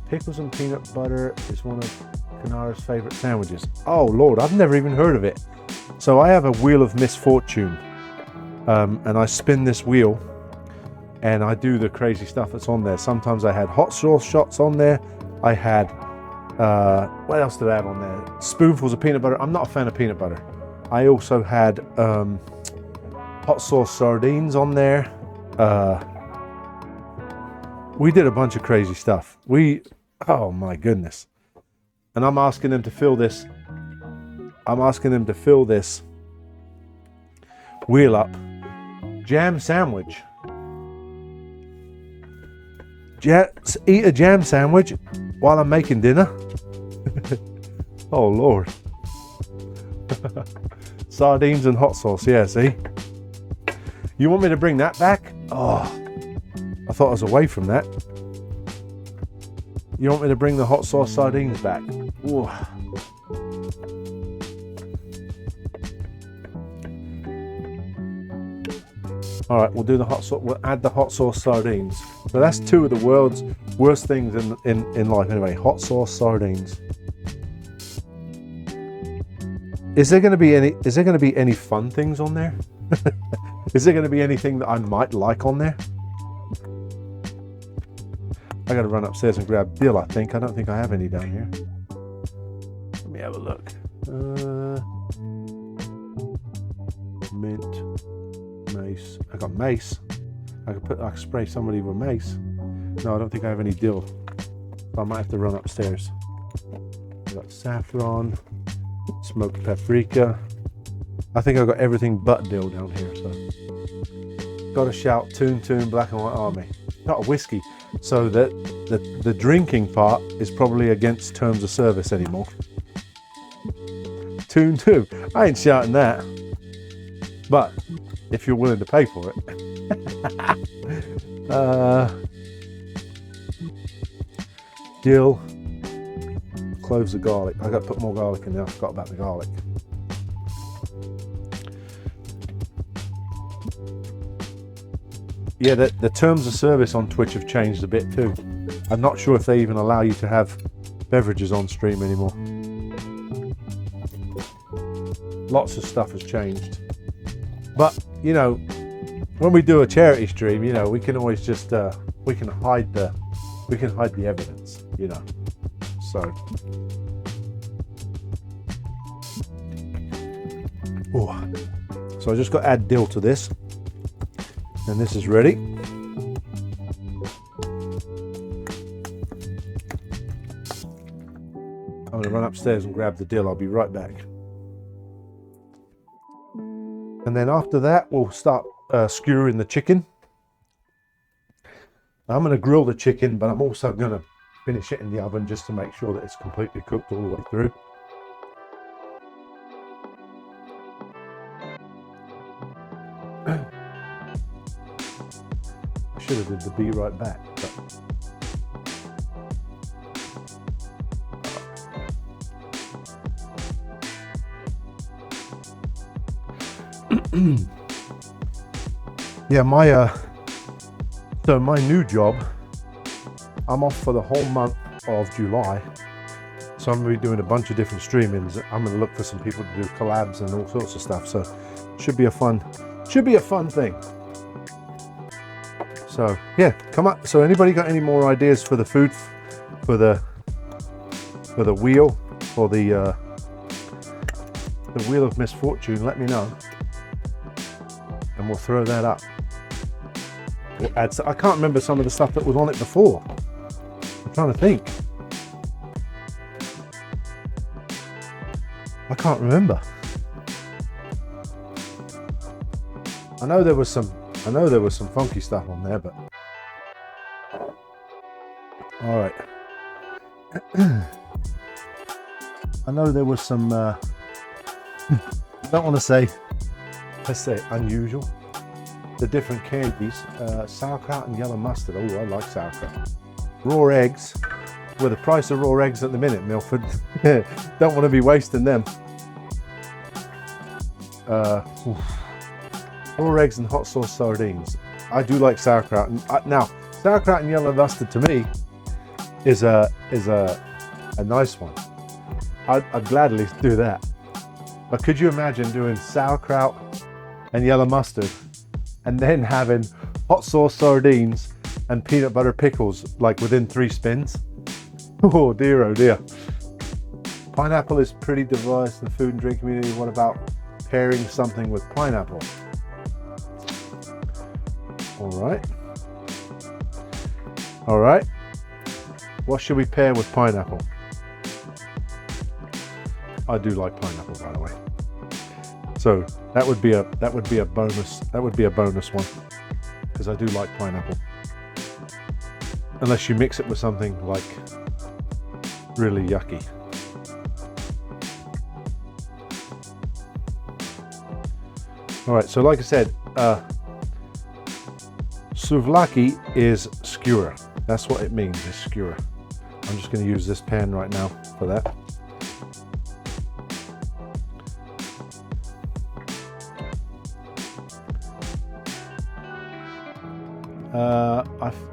A: Pickles and peanut butter is one of Kanara's favorite sandwiches. Oh Lord, I've never even heard of it. So I have a wheel of misfortune, and I spin this wheel and I do the crazy stuff that's on there. Sometimes I had hot sauce shots on there. I had, what else did I have on there? Spoonfuls of peanut butter. I'm not a fan of peanut butter. I also had hot sauce sardines on there. We did a bunch of crazy stuff. Oh my goodness. And I'm asking them to fill this. I'm asking them to fill this wheel up. Jam sandwich. Eat a jam sandwich while I'm making dinner. Oh Lord. Sardines and hot sauce, yeah, see? You want me to bring that back? Oh, I thought I was away from that. You want me to bring the hot sauce sardines back? Ooh. All right, we'll do the hot sauce. We'll add the hot sauce sardines. So that's two of the world's worst things in life. Anyway, hot sauce sardines. Is there going to be any fun things on there? Is there going to be anything that I might like on there? I got to run upstairs and grab dill. I don't think I have any down here. Let me have a look. Mint, mace. I got mace. I could spray somebody with mace. No, I don't think I have any dill. So I might have to run upstairs. I got saffron, smoked paprika. I think I've got everything but dill down here. So, got to shout, Toon Black and White Army. Not a whiskey. So that the drinking part is probably against terms of service anymore. Toon 2. I ain't shouting that. But if you're willing to pay for it. Dill. Cloves of garlic. I got to put more garlic in there. I forgot about the garlic. Yeah, the terms of service on Twitch have changed a bit too. I'm not sure if they even allow you to have beverages on stream anymore. Lots of stuff has changed. But, you know, when we do a charity stream, you know, we can always just, we can hide the evidence, you know. So. Ooh. So I just got to add dill to this. And this is ready. I'm going to run upstairs and grab the dill. I'll be right back. And then after that, we'll start skewering the chicken. I'm going to grill the chicken, but I'm also going to finish it in the oven just to make sure that it's completely cooked all the way through. Should have did the be right back, but yeah, so my new job, I'm off for the whole month of July, so I'm going to be doing a bunch of different streamings. I'm going to look for some people to do collabs and all sorts of stuff, so should be a fun thing. So yeah, come on. So anybody got any more ideas for the food, for the wheel, or the wheel of misfortune? Let me know, and we'll throw that up. We'll add. I can't remember some of the stuff that was on it before. I'm trying to think. I can't remember. I know there was some funky stuff on there, but all right. I know there was some. I don't want to say. Let's say unusual. The different candies, sauerkraut and yellow mustard. Oh, I like sauerkraut. Raw eggs. With the price of raw eggs at the minute, Milford. Don't want to be wasting them. Raw eggs and hot sauce sardines. I do like sauerkraut. Now, sauerkraut and yellow mustard to me is a nice one. I'd gladly do that. But could you imagine doing sauerkraut and yellow mustard and then having hot sauce sardines and peanut butter pickles like within 3 spins? Oh dear, oh dear. Pineapple is pretty devised in the food and drink community. What about pairing something with pineapple? All right. What should we pair with pineapple? I do like pineapple, by the way. So that would be a bonus. That would be a bonus one, because I do like pineapple. Unless you mix it with something like really yucky. All right, so like I said, souvlaki is skewer. That's what it means, is skewer. I'm just going to use this pan right now for that.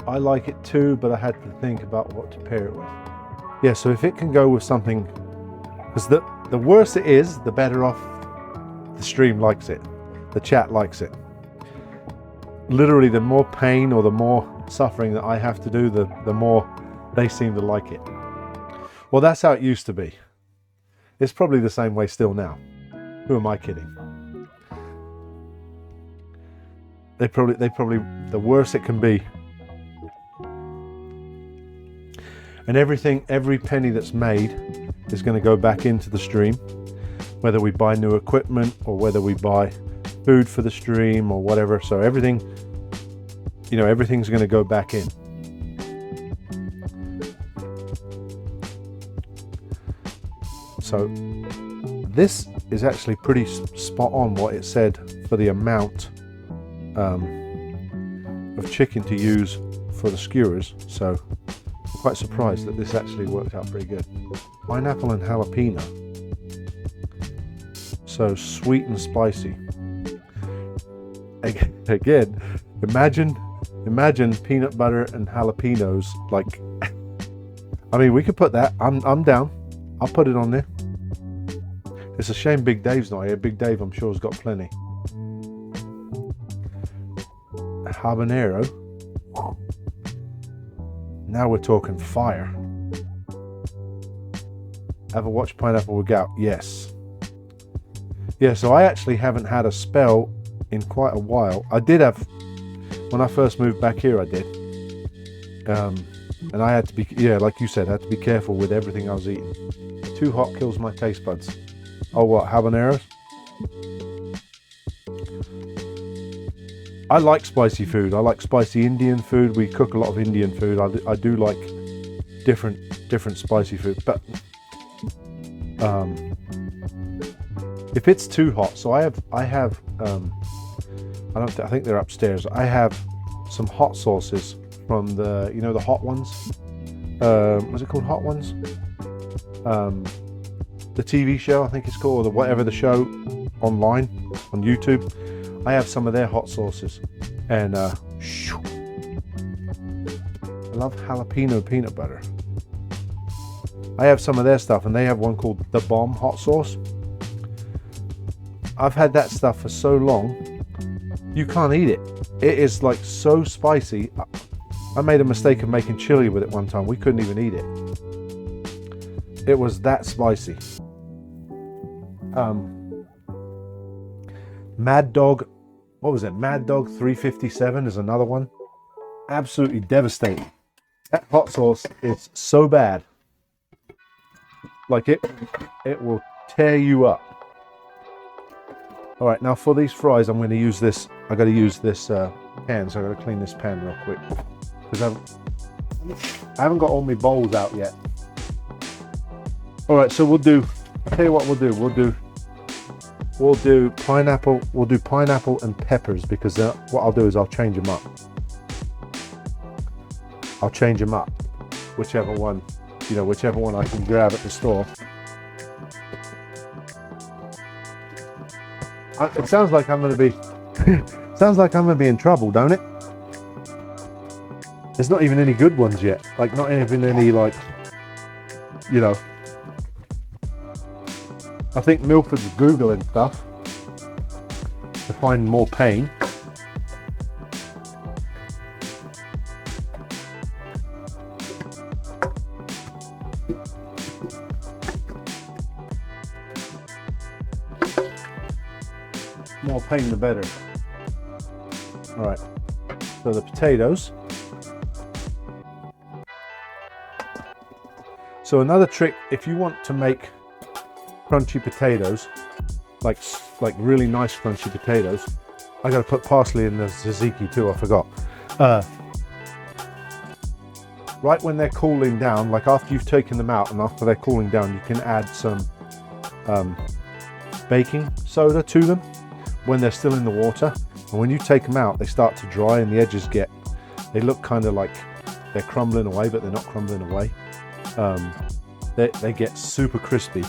A: I like it too, but I had to think about what to pair it with. Yeah, so if it can go with something, because the worse it is, the better off the stream likes it, the chat likes it. Literally, the more pain or the more suffering that I have to do, the more they seem to like it. Well, that's how it used to be. It's probably the same way still now. Who am I kidding? They probably, the worse it can be. And every penny that's made is going to go back into the stream, whether we buy new equipment or whether we buy food for the stream or whatever. So everything, everything's going to go back in. So this is actually pretty spot on what it said for the amount of chicken to use for the skewers. So I'm quite surprised that this actually worked out pretty good. Pineapple and jalapeno. So sweet and spicy. Again, imagine peanut butter and jalapenos. Like, I mean, we could put that. I'm down. I'll put it on there. It's a shame Big Dave's not here. Big Dave, I'm sure, has got plenty. Habanero. Now we're talking fire. Ever watched Pineapple with Gout? Yes. Yeah, so I actually haven't had a spell in quite a while. I did have, when I first moved back here, I did. And I had to be, like you said, I had to be careful with everything I was eating. Too hot kills my taste buds. Oh, what, habaneros? I like spicy food. I like spicy Indian food. We cook a lot of Indian food. I do like different spicy food, but if it's too hot, so I think they're upstairs. I have some hot sauces from the, the hot ones. What's it called? Hot Ones? The TV show, I think it's called, or whatever the show online on YouTube. I have some of their hot sauces, and I love jalapeno peanut butter. I have some of their stuff, and they have one called The Bomb hot sauce. I've had that stuff for so long, you can't eat it. It is like so spicy. I made a mistake of making chili with it one time. We couldn't even eat it. It was that spicy. Mad Dog, what was it? Mad Dog 357 is another one. Absolutely devastating. That hot sauce is so bad. Like it will tear you up. All right, now for these fries, I'm going to use this. I got to use this pan, so I got to clean this pan real quick because I haven't got all my bowls out yet. All right, so I'll tell you what we'll do. We'll do pineapple. We'll do pineapple and peppers because what I'll do is I'll change them up. Whichever one I can grab at the store. It sounds like I'm going to be. Sounds like I'm going to be in trouble, don't it? There's not even any good ones yet. Like not even any like, you know. I think Milford's Googling stuff to find more pain. More pain the better. All right, so the potatoes. So another trick, if you want to make crunchy potatoes, like really nice crunchy potatoes, I gotta put parsley in the tzatziki too, I forgot. Right when they're cooling down, like after you've taken them out and after they're cooling down, you can add some baking soda to them when they're still in the water. And when you take them out, they start to dry and the edges they look kind of like they're crumbling away, but they're not crumbling away. They get super crispy.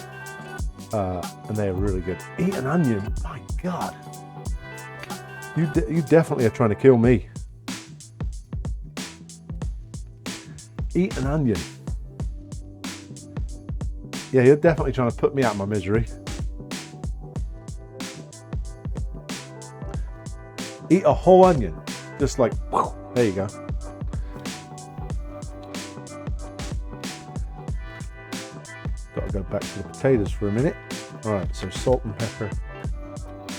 A: And they're really good. Eat an onion, my God. You definitely are trying to kill me. Eat an onion. Yeah, you're definitely trying to put me out of my misery. Eat a whole onion. Just like, whew, there you go. Got to go back to the potatoes for a minute. All right, so salt and pepper.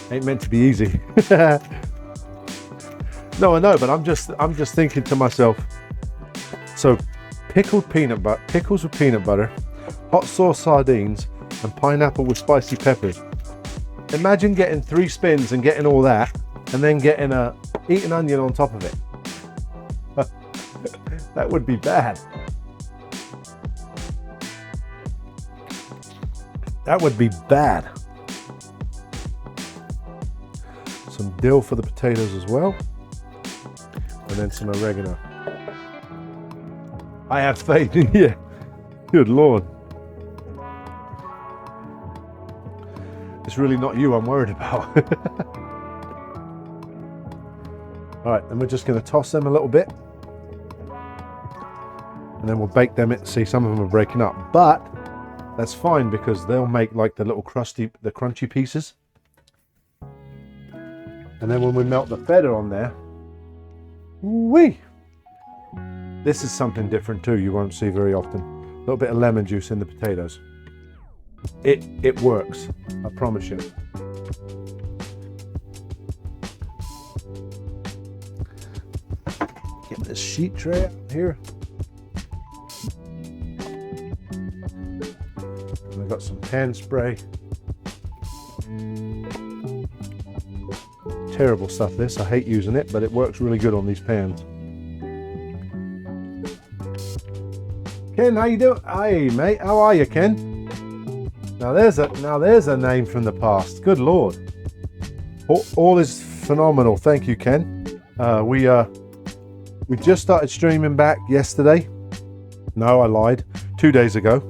A: Ain't meant to be easy. No, I know, but I'm just thinking to myself. So, pickles with peanut butter, hot sauce sardines, and pineapple with spicy peppers. Imagine getting 3 spins and getting all that, and then getting eat an onion on top of it. That would be bad. That would be bad. Some dill for the potatoes as well. And then some oregano. I have faith in you. Good Lord. It's really not you I'm worried about. All right, then we're just going to toss them a little bit. And then we'll bake them. See, some of them are breaking up. But that's fine because they'll make like the little crunchy pieces. And then when we melt the feta on there, wee! This is something different too, you won't see very often. A little bit of lemon juice in the potatoes. It works, I promise you. Get this sheet tray out here. And I've got some pan spray. Terrible stuff this, I hate using it, but it works really good on these pans. Ken, how you doing? Hey mate, how are you, Ken? Now there's a name from the past. Good Lord. All is phenomenal. Thank you, Ken. We just started streaming back yesterday. No, I lied. 2 days ago.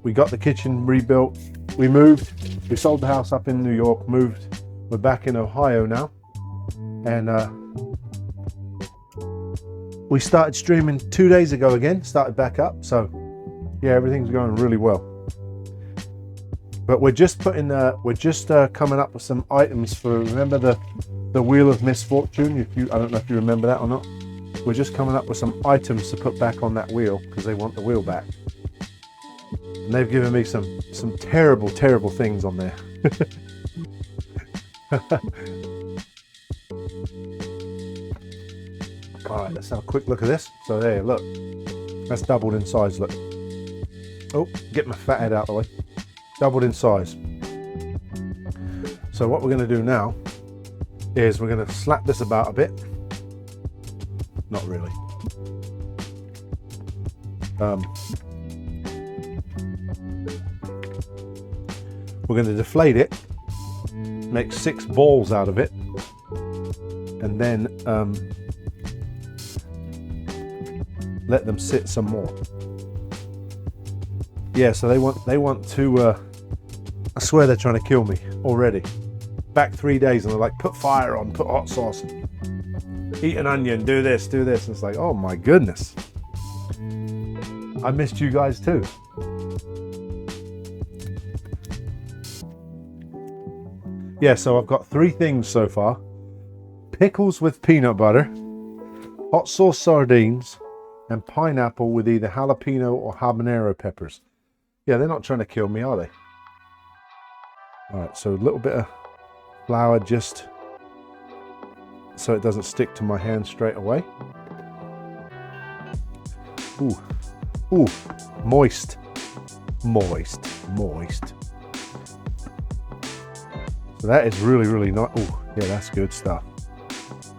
A: We got the kitchen rebuilt. We moved. We sold the house up in New York. Moved. We're back in Ohio now, and we started streaming 2 days ago again. Started back up, so yeah, everything's going really well. But we're just coming up with some items for. Remember the Wheel of Misfortune. I don't know if you remember that or not. We're just coming up with some items to put back on that wheel because they want the wheel back. And they've given me some terrible, terrible things on there. All right, let's have a quick look at this. So there, look, that's doubled in size, look. Oh, get my fat head out of the way. Doubled in size. So what we're gonna do now is we're gonna slap this about a bit. Not really. We're gonna deflate it, make 6 balls out of it, and then let them sit some more. Yeah, so they want to I swear they're trying to kill me already. Back 3 days and they're like, put fire on, put hot sauce, eat an onion, do this, do this. And it's like, oh my goodness. I missed you guys too. Yeah, so I've got 3 things so far. Pickles with peanut butter, hot sauce sardines, and pineapple with either jalapeno or habanero peppers. Yeah, they're not trying to kill me, are they? All right, so a little bit of flour just so it doesn't stick to my hand straight away. Ooh, ooh, moist, moist, moist. So that is really, really nice. Oh, yeah, that's good stuff.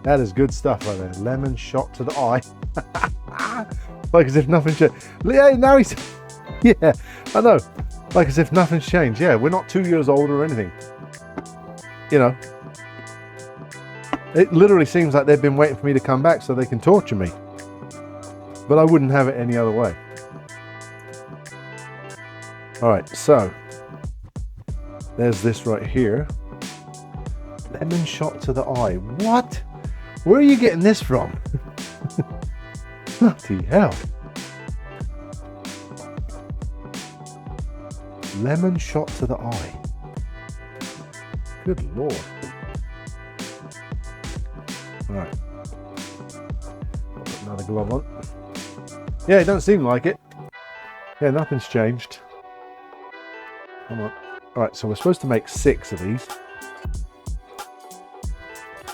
A: That is good stuff right there. Lemon shot to the eye. Like as if nothing changed. Yeah, now he's... Yeah, I know. Like as if nothing's changed. Yeah, we're not 2 years old or anything. You know. It literally seems like they've been waiting for me to come back so they can torture me. But I wouldn't have it any other way. All right, so there's this right here. Lemon shot to the eye. What? Where are you getting this from? Bloody hell. Lemon shot to the eye. Good Lord. All right. I'll put another glove on. Yeah, it don't seem like it. Yeah, nothing's changed. Come on. All right, so we're supposed to make 6 of these.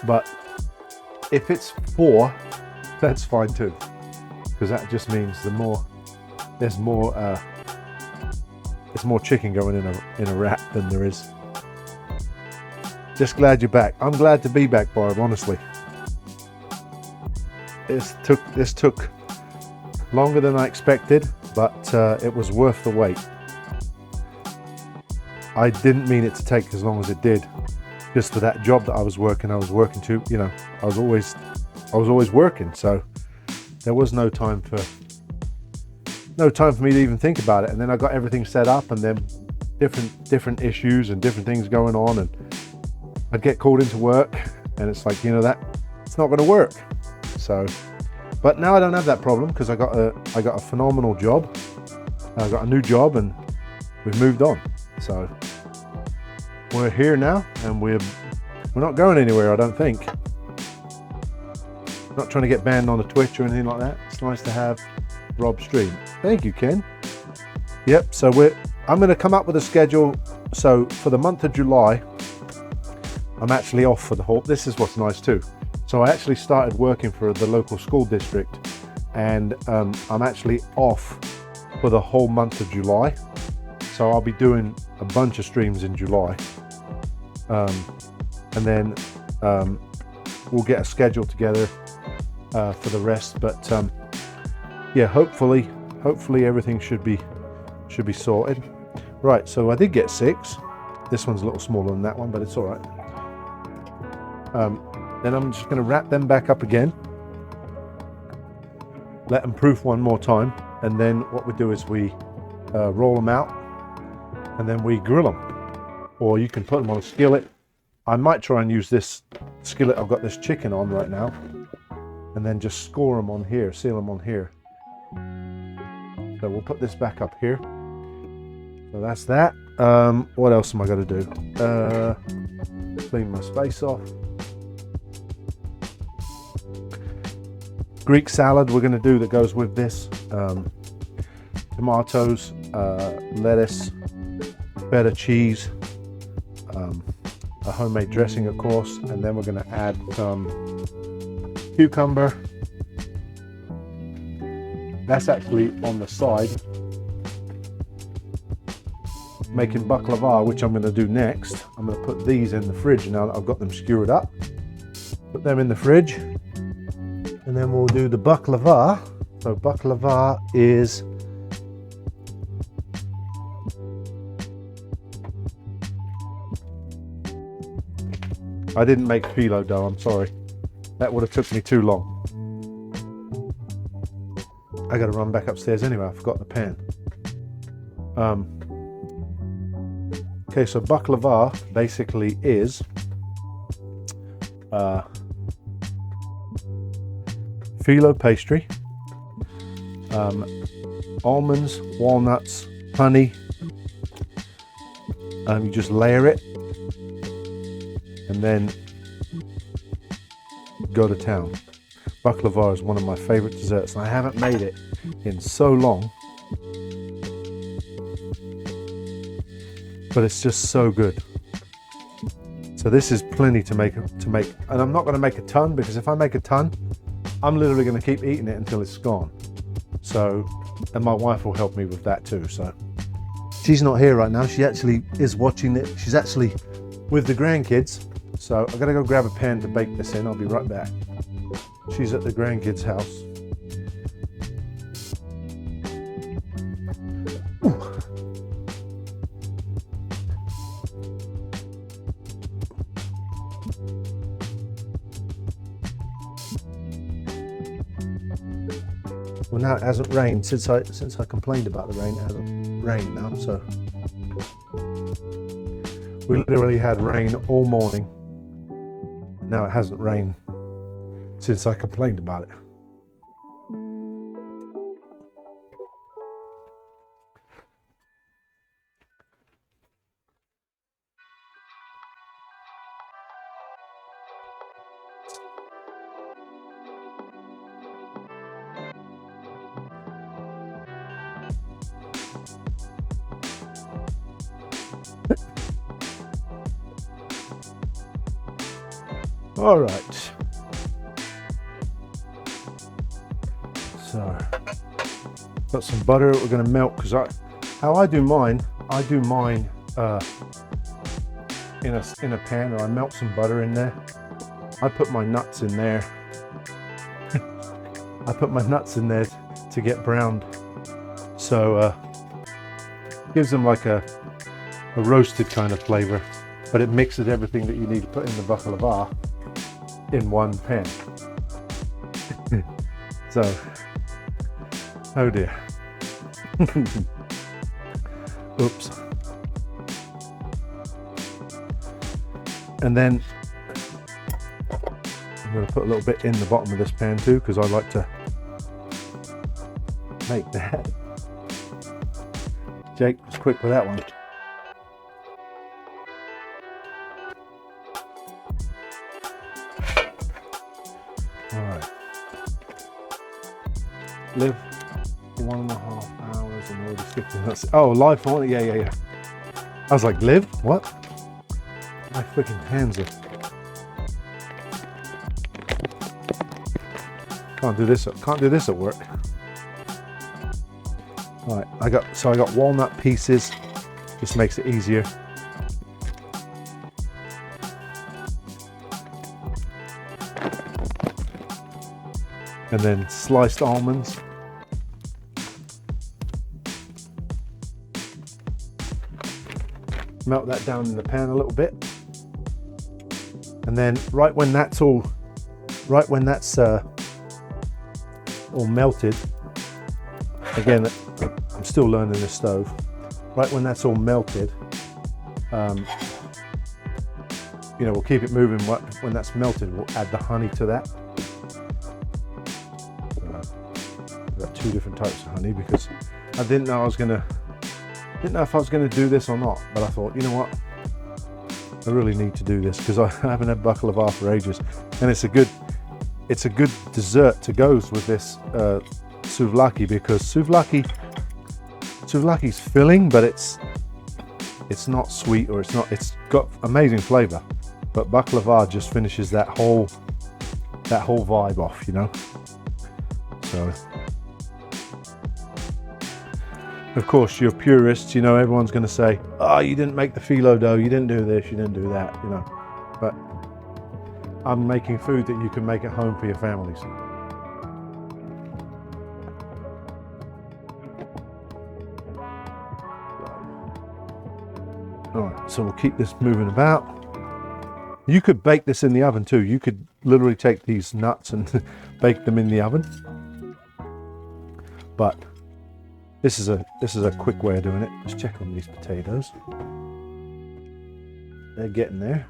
A: But if it's 4, that's fine too. Because that just means there's more chicken going in a wrap than there is. Just glad you're back. I'm glad to be back, Barb, honestly. This took longer than I expected, but it was worth the wait. I didn't mean it to take as long as it did. Just for that job that I was working to, you know, I was always working, so there was no time for me to even think about it. And then I got everything set up, and then different issues and different things going on, and I'd get called into work, and it's like, you know, that it's not going to work. So, but now I don't have that problem because I got a phenomenal job. I got a new job, and we've moved on. So we're here now, and we're not going anywhere, I don't think. Not trying to get banned on a Twitch or anything like that. It's nice to have Rob stream. Thank you, Ken. Yep, so I'm going to come up with a schedule. So for the month of July, I'm actually off for the whole... This is what's nice too. So I actually started working for the local school district, and I'm actually off for the whole month of July. So I'll be doing a bunch of streams in July. And then we'll get a schedule together for the rest. But yeah, hopefully everything should be sorted. Right, so I did get 6. This one's a little smaller than that one, but it's all right. Then I'm just going to wrap them back up again. Let them proof one more time. And then what we do is we roll them out, and then we grill them. Or you can put them on a skillet. I might try and use this skillet I've got this chicken on right now, and then just score them on here, seal them on here. So we'll put this back up here. So that's that. What else am I going to do? Clean my space off. Greek salad we're going to do that goes with this. Tomatoes, lettuce, feta cheese, a homemade dressing, of course, and then we're going to add some cucumber. That's actually on the side. Making baklava, which I'm going to do next. I'm going to put these in the fridge now that I've got them skewered up. Put them in the fridge, and then we'll do the baklava. So baklava is I didn't make phyllo dough, I'm sorry. That would have took me too long. I gotta run back upstairs anyway, I forgot the pan. Okay, so baklava basically is phyllo pastry, almonds, walnuts, honey. You just layer it and then go to town. Baklava is one of my favorite desserts, and I haven't made it in so long, but it's just so good. So this is plenty to make, and I'm not going to make a ton, because if I make a ton, I'm literally going to keep eating it until it's gone. So, and my wife will help me with that too. So she's not here right now. She actually is watching it. She's actually with the grandkids. So I'm gonna go grab a pan to bake this in. I'll be right back. She's at the grandkids' house. Well, now it hasn't rained since I complained about the rain. It hasn't rained now, so we literally had rain all morning. Now it hasn't rained since I complained about it. All right. So, got some butter that we're going to melt, because how I do mine in a pan, and I melt some butter in there. I put my nuts in there. I put my nuts in there to get browned. So gives them like a roasted kind of flavor, but it mixes everything that you need to put in the baklava in one pan. So, oh dear. Oops. And then I'm going to put a little bit in the bottom of this pan too, because I like to make that. Jake was quick with that one. Alright. Live for 1.5 hours and already skipped the nuts. Oh, live for 1? Yeah. I was like, live? What? My freaking hands are. Can't do this at work. Alright, I got walnut pieces. Just makes it easier. And then sliced almonds. Melt that down in the pan a little bit. And then right when that's all melted, again, I'm still learning this stove. Right when that's all melted, we'll keep it moving. When that's melted, we'll add the honey to that. I've got 2 different types of honey because I didn't know if I was gonna do this or not. But I thought, you know what, I really need to do this because I haven't had baklava for ages, and it's a good it's a good dessert to go with this souvlaki, because souvlaki's filling, but it's not sweet, or it's got amazing flavor, but baklava just finishes that whole vibe off, you know. So of course, you're purists, you know, everyone's going to say, oh, you didn't make the phyllo dough, you didn't do this, you didn't do that, you know. But I'm making food that you can make at home for your families. All right, so we'll keep this moving about. You could bake this in the oven too. You could literally take these nuts and bake them in the oven. But this is a quick way of doing it. Let's check on these potatoes. They're getting there.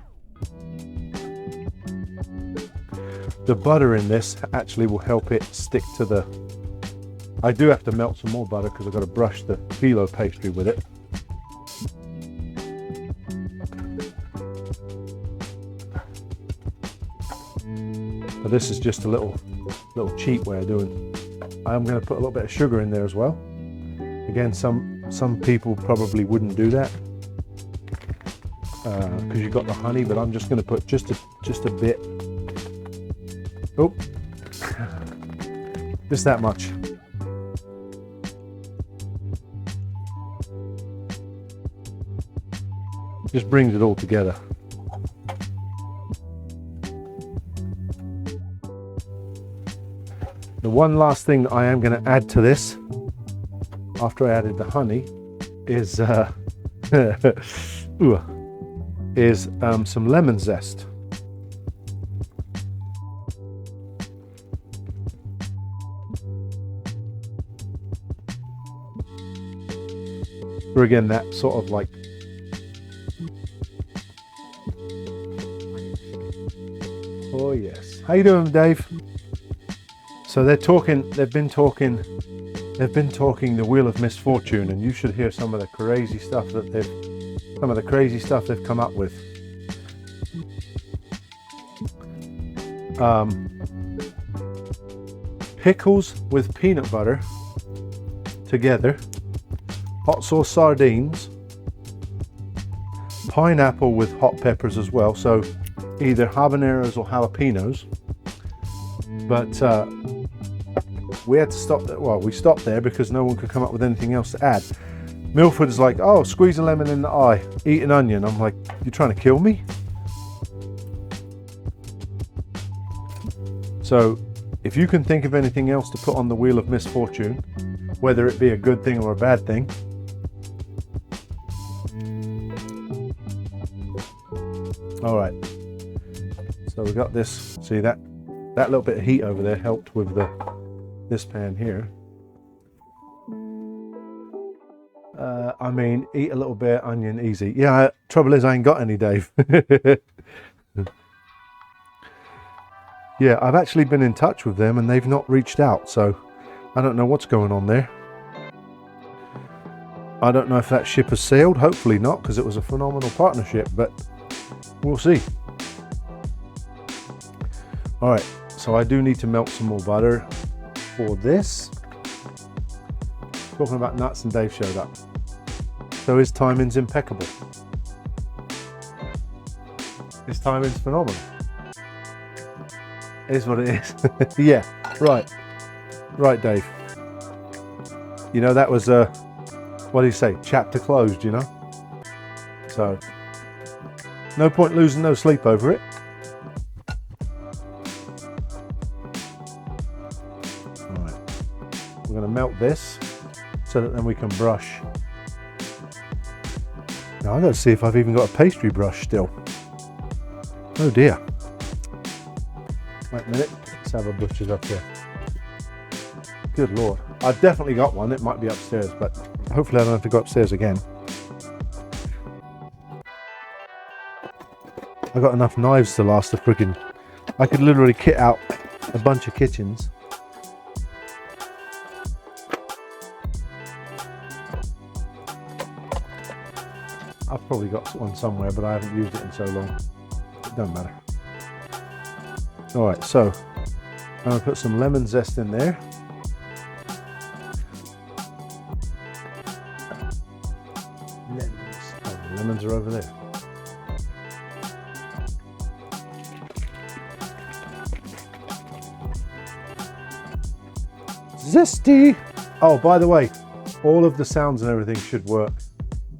A: The butter in this actually will help it stick to the... I do have to melt some more butter because I've got to brush the phyllo pastry with it. But this is just a little cheap way of doing it. I'm going to put a little bit of sugar in there as well. Again, some people probably wouldn't do that because you've got the honey, but I'm just going to put just a bit. Oh, just that much. Just brings it all together. The one last thing that I am going to add to this, after I added the honey, is some lemon zest. Or again, that sort of like oh yes. How you doing, Dave? So they've been talking the Wheel of Misfortune, and you should hear some of the crazy stuff they've come up with. Pickles with peanut butter together, hot sauce sardines, pineapple with hot peppers as well, so either habaneros or jalapenos. But we had to stop there. Well, we stopped there because no one could come up with anything else to add. Milford's like, oh, squeeze a lemon in the eye, eat an onion. I'm like, you're trying to kill me? So if you can think of anything else to put on the Wheel of Misfortune, whether it be a good thing or a bad thing, all right. So we got this. See that little bit of heat over there helped with this pan here. I mean, eat a little bit of onion easy. Yeah, trouble is I ain't got any, Dave. Yeah, I've actually been in touch with them and they've not reached out, so I don't know what's going on there. I don't know if that ship has sailed. Hopefully not, because it was a phenomenal partnership, but we'll see. All right, so I do need to melt some more butter for this. Talking about nuts, and Dave showed up. So his timing's impeccable. His timing's phenomenal. It is what it is. Yeah, right. Right, Dave. You know, that was what do you say? Chapter closed, you know? So, no point losing no sleep over it. Alright. We're going to melt this so that then we can brush. Now, I've got to see if I've even got a pastry brush still. Oh dear. Wait a minute. Let's have a butcher's up here. Good Lord. I've definitely got one. It might be upstairs, but hopefully I don't have to go upstairs again. I've got enough knives to last a friggin'... I could literally kit out a bunch of kitchens. I've probably got one somewhere, but I haven't used it in so long. It don't matter. Alright, so I'll put some lemon zest in there. Lemons. Oh, the lemons are over there. Zesty! Oh, by the way, all of the sounds and everything should work.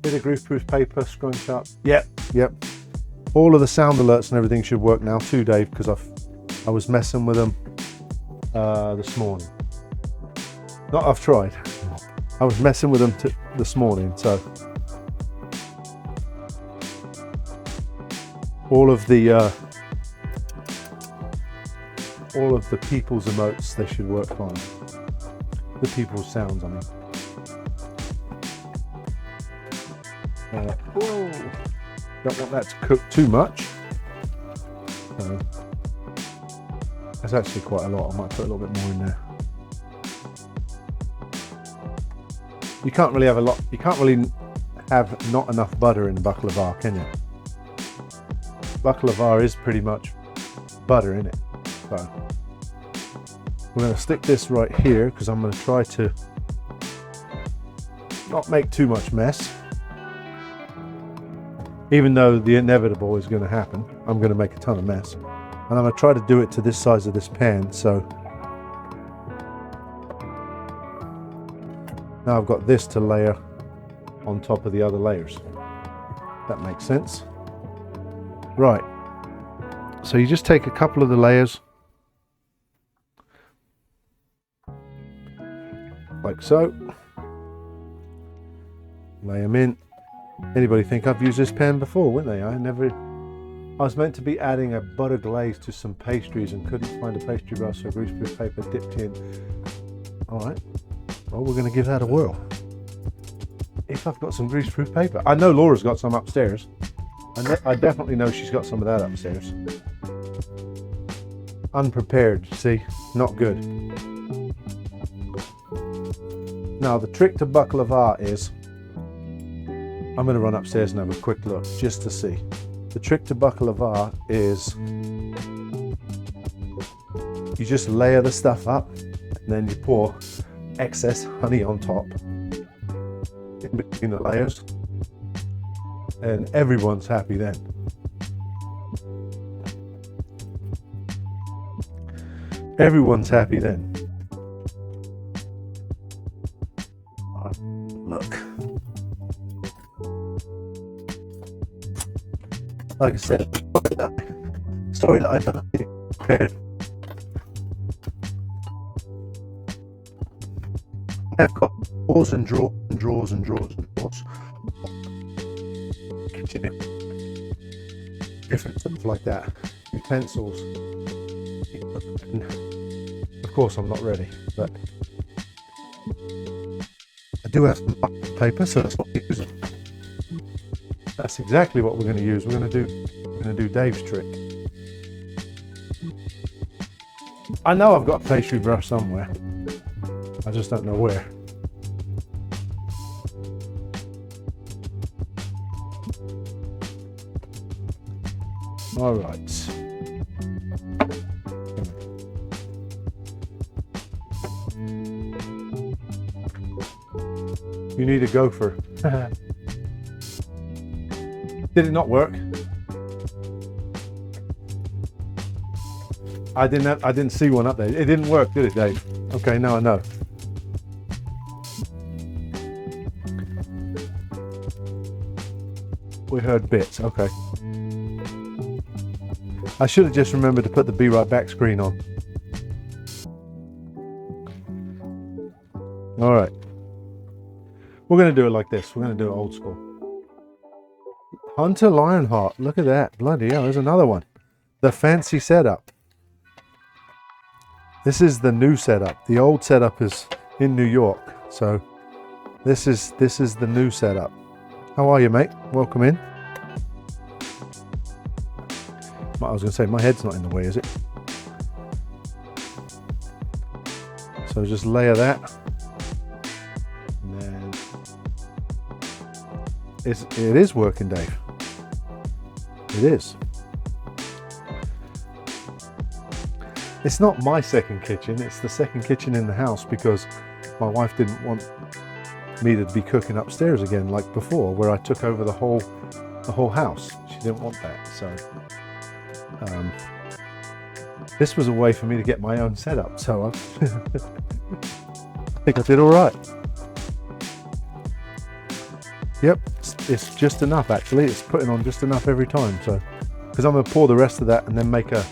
A: Bit of greaseproof paper, scrunch up. Yep. All of the sound alerts and everything should work now too, Dave, because I was messing with them this morning. I've tried. I was messing with them this morning, so all of the people's emotes, they should work fine. The people's sounds, I mean. Whoa. Don't want that to cook too much. So, that's actually quite a lot. I might put a little bit more in there. You can't really have a lot. You can't really have not enough butter in baklava, can you? Baklava is pretty much butter in it. So we're going to stick this right here because I'm going to try to not make too much mess. Even though the inevitable is going to happen, I'm going to make a ton of mess. And I'm going to try to do it to this size of this pan. So now I've got this to layer on top of the other layers. That makes sense. Right. So you just take a couple of the layers, like so. Lay them in. Anybody think I've used this pan before, wouldn't they? I was meant to be adding a butter glaze to some pastries and couldn't find a pastry brush, so greaseproof paper dipped in. All right, well, we're going to give that a whirl. If I've got some greaseproof paper. I know Laura's got some upstairs. I definitely know she's got some of that upstairs. Unprepared, see? Not good. Now, the trick to baklava is, I'm going to run upstairs and have a quick look just to see. The trick to baklava is you just layer the stuff up and then you pour excess honey on top in between the layers, and everyone's happy then. Everyone's happy then. Look. Like I said, sorry that I don't prepared. I've got drawers and drawers and drawers and drawers and drawers. Kitchen, different stuff like that. Utensils. And of course, I'm not ready, but I do have some paper, so that's what I'm using. That's exactly what we're going to use. We're going to do Dave's trick. I know I've got a pastry brush somewhere. I just don't know where. All right. You need a gopher. Did it not work? I didn't see one up there. It didn't work, did it, Dave? Okay, now I know. We heard bits. Okay. I should have just remembered to put the Be Right Back screen on. All right. We're going to do it like this. We're going to do it old school. Hunter Lionheart. Look at that. Bloody hell, there's another one. The fancy setup. This is the new setup. The old setup is in New York. So this is the new setup. How are you, mate? Welcome in. I was going to say, my head's not in the way, is it? So just layer that. And then it is working, Dave. It is. It's not my second kitchen, it's the second kitchen in the house because my wife didn't want me to be cooking upstairs again like before, where I took over the whole house. She didn't want that, so this was a way for me to get my own setup, so I think I did all right. Yep, it's just enough actually. It's putting on just enough every time, so because I'm going to pour the rest of that and then make a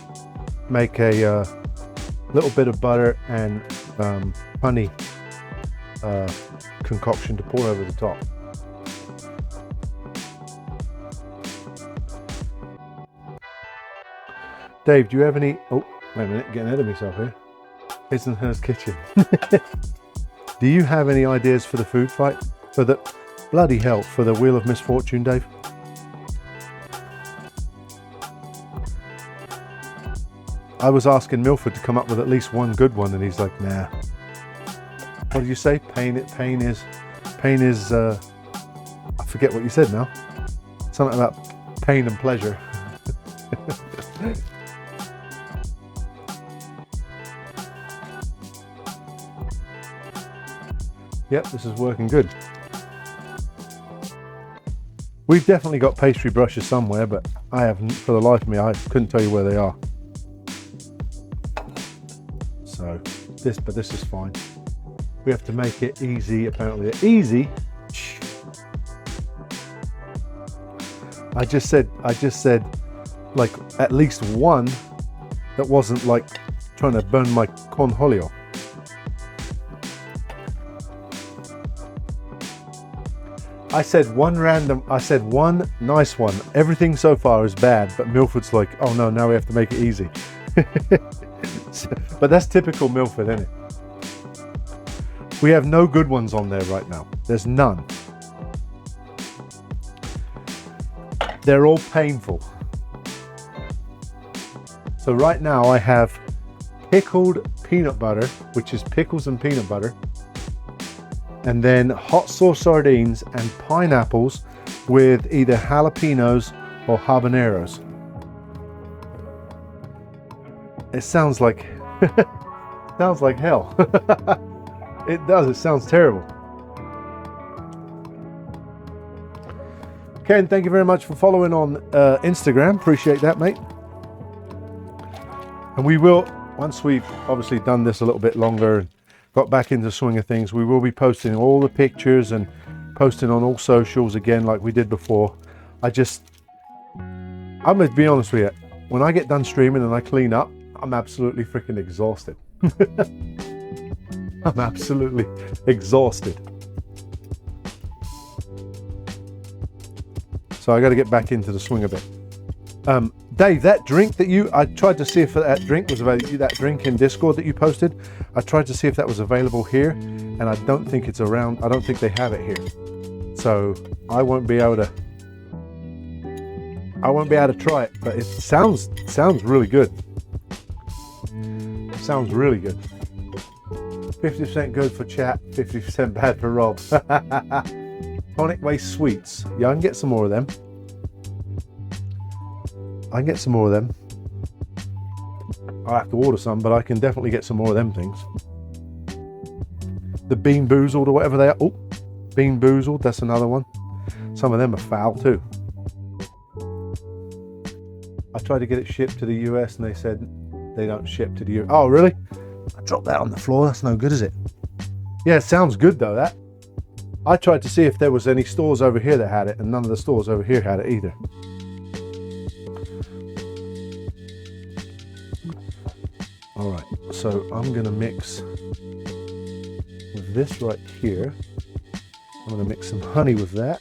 A: little bit of butter and honey concoction to pour over the top. Dave, do you have any? Oh, wait a minute, getting ahead of myself here. His and Hers kitchen. Do you have any ideas for the food fight? For the bloody hell, for the Wheel of Misfortune, Dave? I was asking Milford to come up with at least one good one, and he's like, nah. What did you say? Pain is. I forget what you said now. Something about pain and pleasure. Yep, this is working good. We've definitely got pastry brushes somewhere, but I haven't, for the life of me, I couldn't tell you where they are. So, this is fine. We have to make it easy, apparently. Easy? I just said, like, at least one that wasn't, like, trying to burn my cornholio. I said one nice one. Everything so far is bad, but Milford's like, oh no, now we have to make it easy. But that's typical Milford, isn't it? We have no good ones on there right now. There's none. They're all painful. So right now I have pickled peanut butter, which is pickles and peanut butter, and then hot sauce sardines and pineapples with either jalapenos or habaneros. It sounds like sounds like hell. It does, it sounds terrible. Ken, thank you very much for following on Instagram. Appreciate that, mate. And we will, once we've obviously done this a little bit longer and got back into the swing of things, we will be posting all the pictures and posting on all socials again like we did before. I'm going to be honest with you, when I get done streaming and I clean up, I'm absolutely freaking exhausted. I'm absolutely exhausted. So I got to get back into the swing a bit. Dave, that drink that I tried to see if that drink was available, that drink in Discord that you posted, I tried to see if that was available here, and I don't think it's around. I don't think they have it here. So I won't be able to try it, but it sounds really good. Sounds really good. 50% good for chat, 50% bad for Rob. Tonic Waste Sweets. Yeah, I can get some more of them. I can get some more of them. I'll have to order some, but I can definitely get some more of them things. The Bean Boozled or whatever they are. Oh, Bean Boozled, that's another one. Some of them are foul too. I tried to get it shipped to the US and they said they don't ship to the US. Oh, really? I dropped that on the floor. That's no good, is it? Yeah, it sounds good though, that. I tried to see if there was any stores over here that had it, and none of the stores over here had it either. All right, so I'm gonna mix with this right here. I'm gonna mix some honey with that.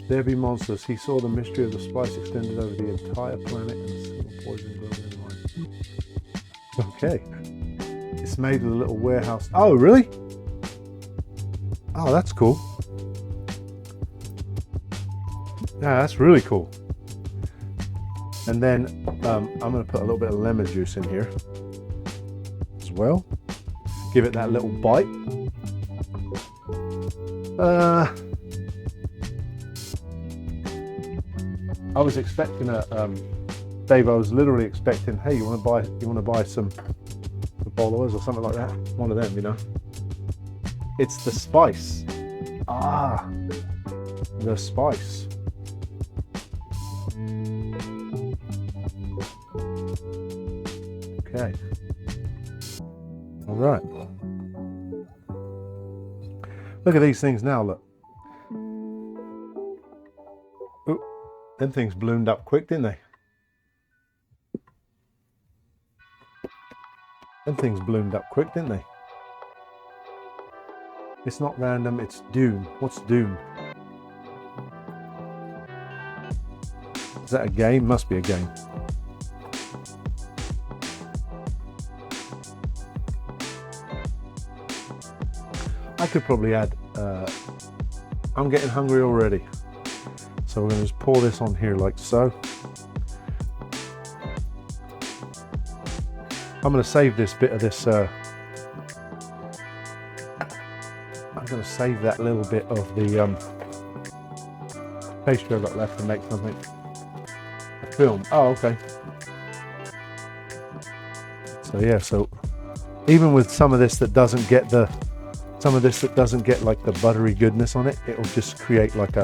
A: There be monsters. He saw the mystery of the spice extended over the entire planet and a single poison glowed in line. Okay. It's made with a little warehouse. Oh, really? Oh, that's cool. Yeah, that's really cool. And then I'm going to put a little bit of lemon juice in here as well. Give it that little bite. I was expecting a Dave, I was literally expecting, hey, you want to buy some followers or something like that? One of them, you know. It's the spice. Ah, the spice. Okay. All right. Look at these things now, look. Ooh, them things bloomed up quick, didn't they? Them things bloomed up quick, didn't they? It's not random, it's doom. What's doom? Is that a game? Must be a game. I could probably add, I'm getting hungry already. So we're going to just pour this on here like so. I'm going to save this bit of this, I'm going to save that little bit of the pastry I've got left to make something. A film. Oh, okay. So yeah, so even with some of this that doesn't get like the buttery goodness on it, it'll just create like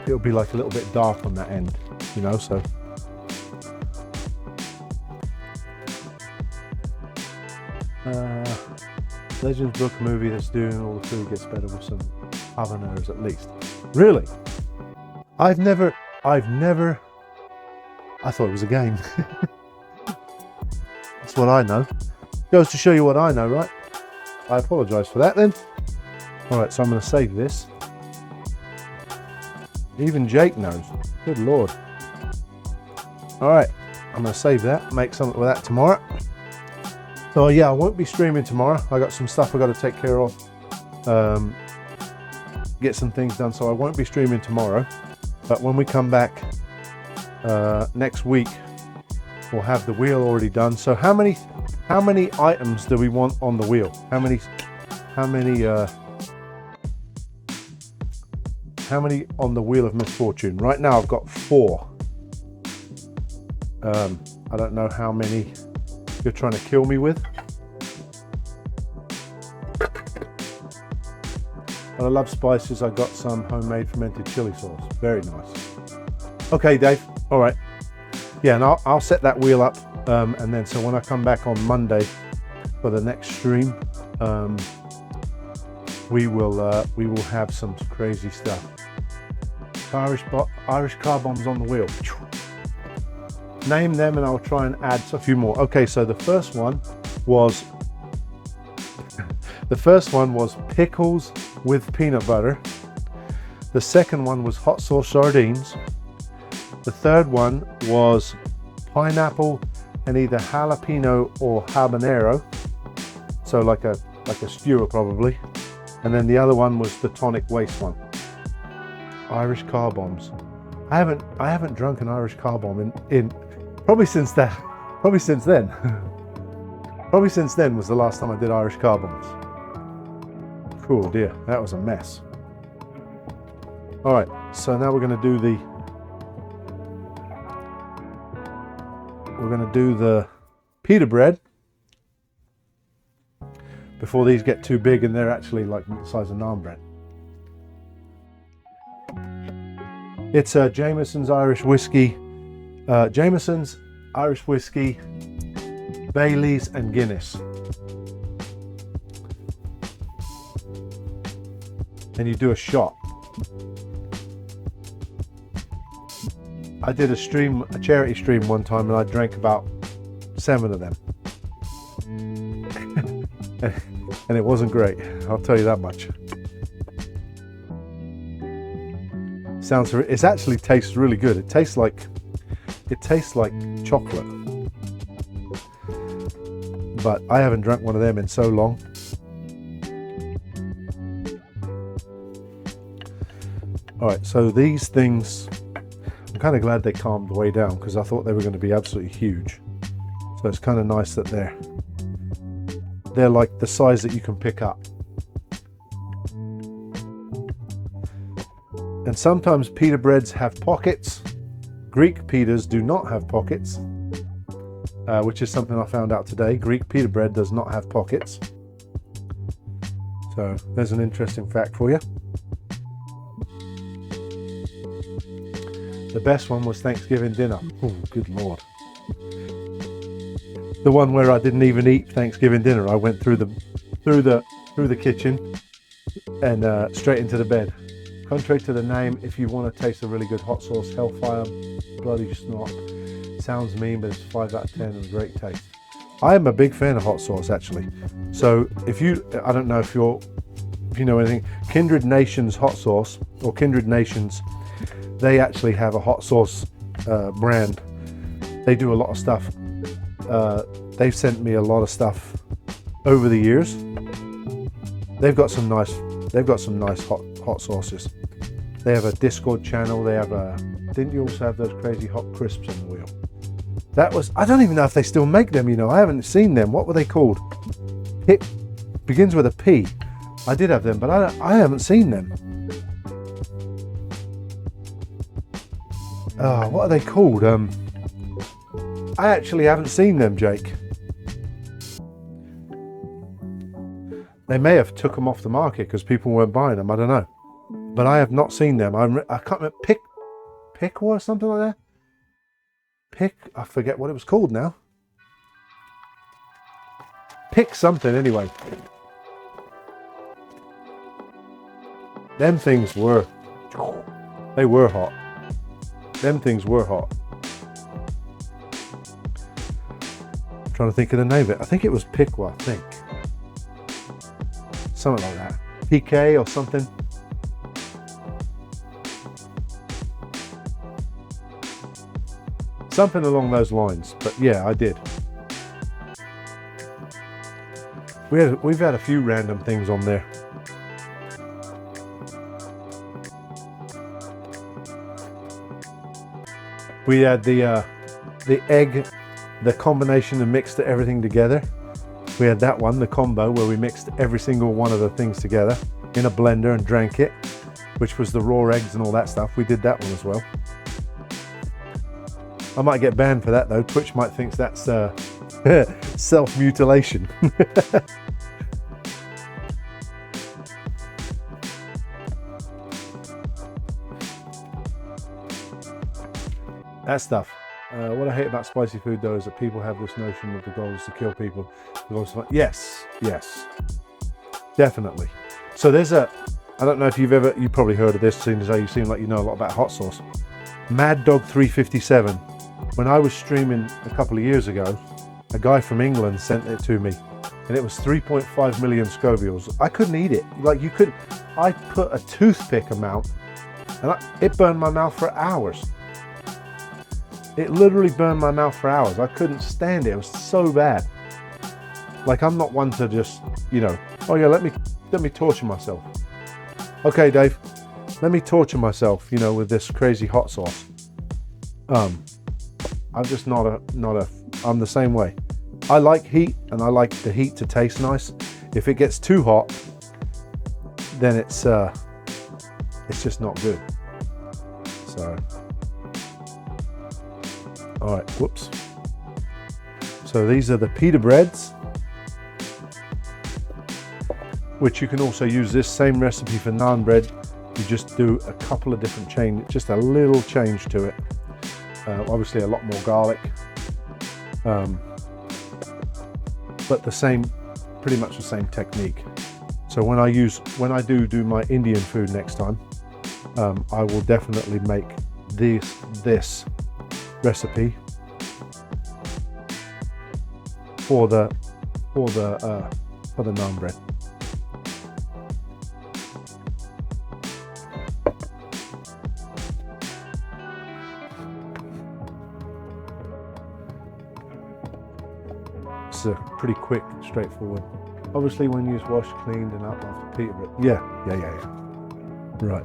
A: it'll be like a little bit dark on that end, you know, so. Legends book movie that's doing all the food gets better with some habaneros at least. Really? I've never, I thought it was a game. That's what I know. Goes to show you what I know, right? I apologize for that then. All right, so I'm going to save this. Even Jake knows. Good Lord. All right, I'm going to save that, make something with that tomorrow. So yeah, I won't be streaming tomorrow. I got some stuff I got to take care of, get some things done. So I won't be streaming tomorrow. But when we come back next week, we'll have the wheel already done. So how many items do we want on the wheel? How many on the wheel of misfortune? Right now I've got 4. I don't know how many you're trying to kill me with. But I love spices. I got some homemade fermented chili sauce. Very nice. Okay, Dave. All right. Yeah, and I'll set that wheel up, and then so when I come back on Monday for the next stream, we will have some crazy stuff. Irish car bombs on the wheel. Name them, and I'll try and add a few more. Okay, so the first one was pickles with peanut butter. The second one was hot sauce sardines. The third one was pineapple and either jalapeno or habanero, so like a skewer probably. And then the other one was the tonic waste one. Irish car bombs. I haven't drunk an Irish car bomb in probably since then. Probably since then was the last time I did Irish car bombs. Cool dear, that was a mess. All right, so now we're going to do the pita bread before these get too big and they're actually like the size of naan bread. It's Jameson's Irish whiskey, Bailey's and Guinness. And you do a shot. I did a charity stream one time, and I drank about 7 of them. And it wasn't great, I'll tell you that much. It actually tastes really good. It tastes like chocolate. But I haven't drunk one of them in so long. All right, so these things, I'm kind of glad they calmed way down because I thought they were going to be absolutely huge. So it's kind of nice that they're like the size that you can pick up. And sometimes pita breads have pockets. Greek pitas do not have pockets, which is something I found out today. Greek pita bread does not have pockets. So there's an interesting fact for you. The best one was Thanksgiving dinner. Oh, good Lord. The one where I didn't even eat Thanksgiving dinner. I went through the kitchen and straight into the bed. Contrary to the name, if you want to taste a really good hot sauce, Hellfire Bloody Snot. Sounds mean, but it's 5 out of 10 and a great taste. I am a big fan of hot sauce, actually. So I don't know if you know anything, Kindred Nations hot sauce, or Kindred Nations, they actually have a hot sauce brand. They do a lot of stuff. They've sent me a lot of stuff over the years. They've got some nice hot sauces. They have a Discord channel. They have didn't you also have those crazy hot crisps on the wheel? I don't even know if they still make them, you know. I haven't seen them. What were they called? It begins with a P. I did have them, but I haven't seen them. What are they called? I actually haven't seen them, Jake. They may have took them off the market because people weren't buying them. I don't know. But I have not seen them. I can't remember. Pick or something like that? I forget what it was called now. Pick something anyway. Them things were hot. Them things were hot. I'm trying to think of the name of it. I think it was Piqua, I think. Something like that. PK or something. Something along those lines. But yeah, I did. We've had a few random things on there. We had the egg, the combination and mixed everything together. We had that one, the combo, where we mixed every single one of the things together in a blender and drank it, which was the raw eggs and all that stuff. We did that one as well. I might get banned for that though. Twitch might think that's self-mutilation. That stuff. What I hate about spicy food though is that people have this notion that the goal is to kill people. Yes, definitely. So there's I don't know if you probably heard of this, seeing as though you seem like you know a lot about hot sauce. Mad Dog 357. When I was streaming a couple of years ago, a guy from England sent it to me, and it was 3.5 million Scovilles. I couldn't eat it. Like you couldn't. I put a toothpick amount, and it burned my mouth for hours. It literally burned my mouth for hours. I couldn't stand it. It was so bad. Like I'm not one to just, oh yeah, let me torture myself. Okay, Dave, let me torture myself, with this crazy hot sauce. I'm just not a. I'm the same way. I like heat, and I like the heat to taste nice. If it gets too hot, then it's just not good. So. All right, whoops. So these are the pita breads, which you can also use this same recipe for naan bread. You just do a couple of different just a little change to it. Obviously a lot more garlic, but pretty much the same technique. So when I do my Indian food next time, I will definitely make this recipe for the naan bread. It's pretty quick, straightforward. Obviously, when you wash, cleaned, and up after pita bread. Yeah. Right.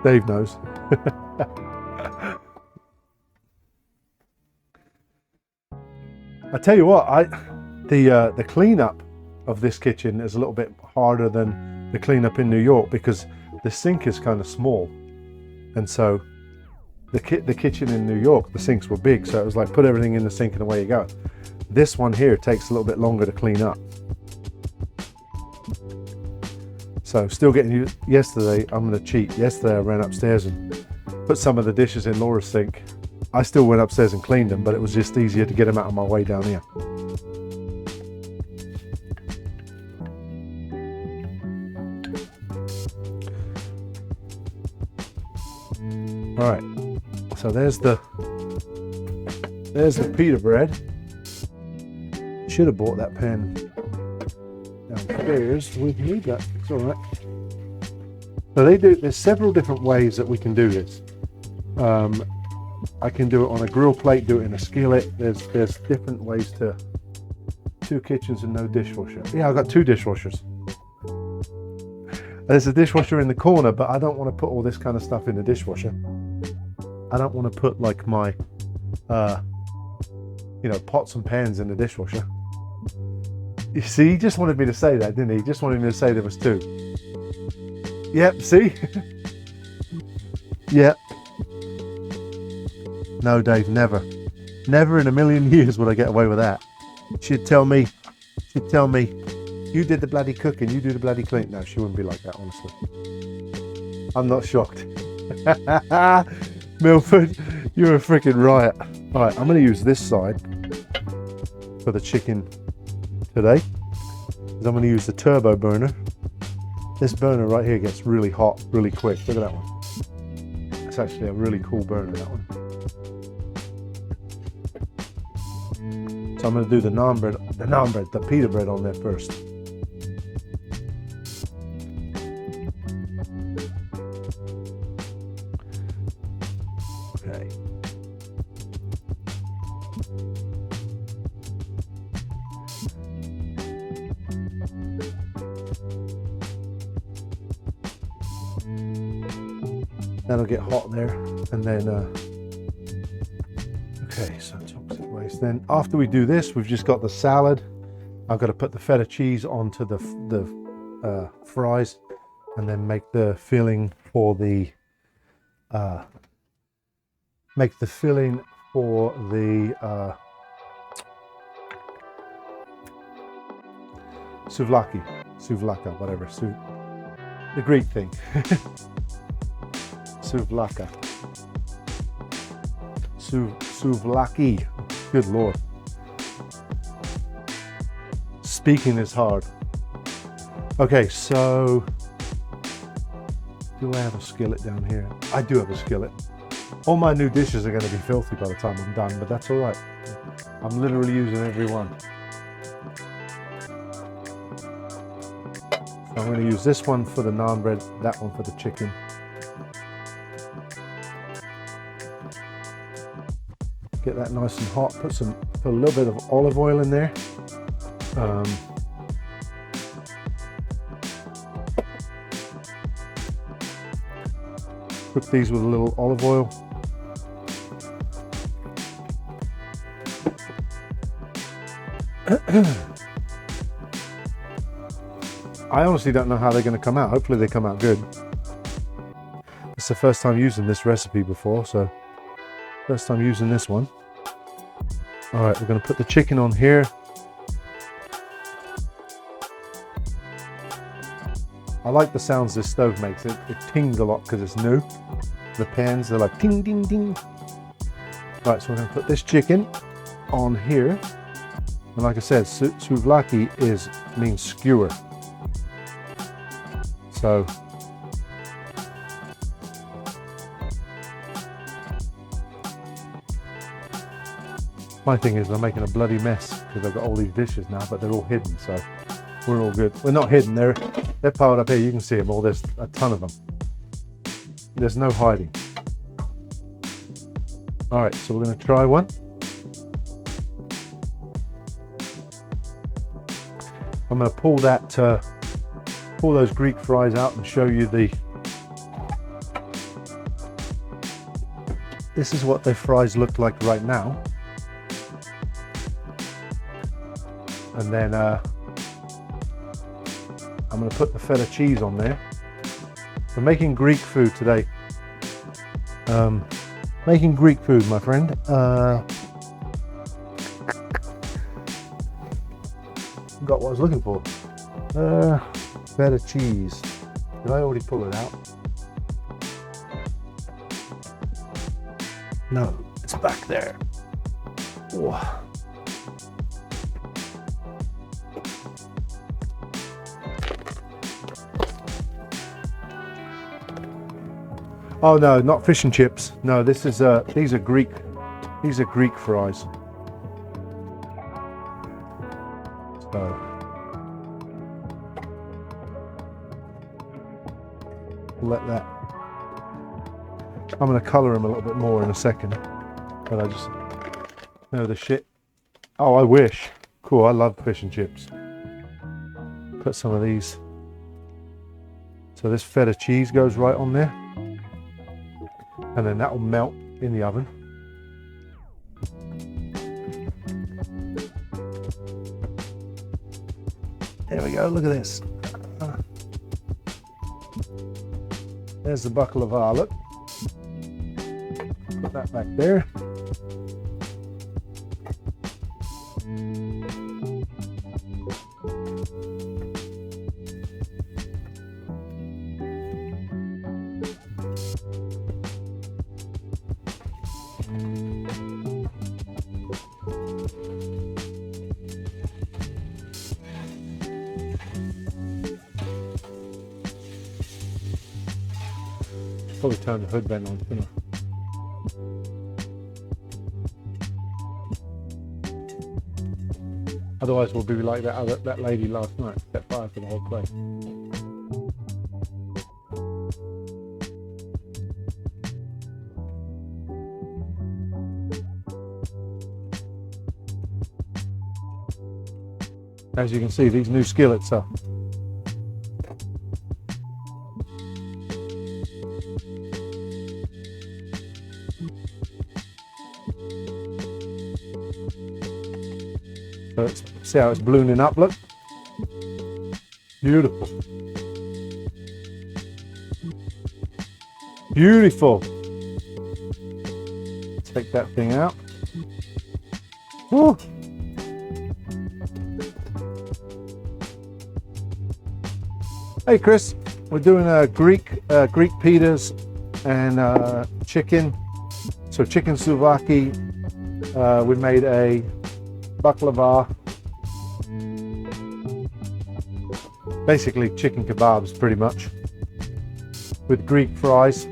A: Dave knows. I tell you what, the cleanup of this kitchen is a little bit harder than the cleanup in New York because the sink is kind of small, and so the kitchen in New York, the sinks were big, so it was like put everything in the sink and away you go. This one here takes a little bit longer to clean up. So still getting used. Yesterday, I'm going to cheat. Yesterday I ran upstairs and put some of the dishes in Laura's sink. I still went upstairs and cleaned them, but it was just easier to get them out of my way down here. All right, so there's the pita bread. Should have bought that pan downstairs with me, but it's all right. So there's several different ways that we can do this. I can do it on a grill plate, do it in a skillet. There's different ways to. 2 kitchens and no dishwasher. Yeah, I've got 2 dishwashers. There's a dishwasher in the corner, but I don't want to put all this kind of stuff in the dishwasher. I don't want to put like my, pots and pans in the dishwasher. You see, he just wanted me to say that, didn't he? He just wanted me to say there was 2. Yep, see? Yep. No, Dave, never. Never in a million years would I get away with that. She'd tell me, you did the bloody cooking, you do the bloody cleaning. No, she wouldn't be like that, honestly. I'm not shocked. Milford, you're a freaking riot. All right, I'm going to use this side for the chicken today. I'm going to use the turbo burner. This burner right here gets really hot really quick. Look at that one. It's actually a really cool burner, that one. So I'm going to do the the pita bread on there first. Okay. That'll get hot there, and then okay, so toxic waste. Then after we do this, we've just got the salad. I've got to put the feta cheese onto the fries, and then make the filling for the souvlaki, whatever, the Greek thing. Souvlaki. Good Lord. Speaking is hard. Okay, so do I have a skillet down here? I do have a skillet. All my new dishes are going to be filthy by the time I'm done, but that's all right. I'm literally using every one. So I'm going to use this one for the naan bread, that one for the chicken. Get that nice and hot. Put a little bit of olive oil in there. Cook these with a little olive oil. I honestly don't know how they're going to come out. Hopefully they come out good. It's the first time using this recipe before, so first time using this one. All right, we're going to put the chicken on here. I like the sounds this stove makes. It tings a lot because it's new. The pans, they're like ting, ding, ding. Right, so we're going to put this chicken on here. And like I said, souvlaki means skewer. So my thing is I'm making a bloody mess because I've got all these dishes now, but they're all hidden, so we're all good. We're not hidden, they're piled up here. You can see them all, there's a ton of them. There's no hiding. All right, so we're going to try one. I'm going to pull those Greek fries out and show you this is what their fries look like right now. And then I'm going to put the feta cheese on there. We're making Greek food today. Making Greek food, my friend. Got what I was looking for. Feta cheese. Did I already pull it out? No, it's back there. Whoa. Oh no, not fish and chips. No, this is these are Greek fries. So we'll let that. I'm gonna color them a little bit more in a second, but I just know the shit. Oh, I wish. Cool, I love fish and chips. Put some of these. So this feta cheese goes right on there. And then that will melt in the oven. There we go, look at this. There's the baklava, look. Put that back there. Probably turn the hood vent on, you know. Otherwise we'll be like that lady last night, set fire to the whole place. As you can see, these new skillets are so see how it's ballooning up, look. Beautiful. Beautiful. Take that thing out. Woo. Hey Chris, we're doing Greek pitas and chicken. So chicken souvlaki. We made a baklava. Basically chicken kebabs, pretty much, with Greek fries.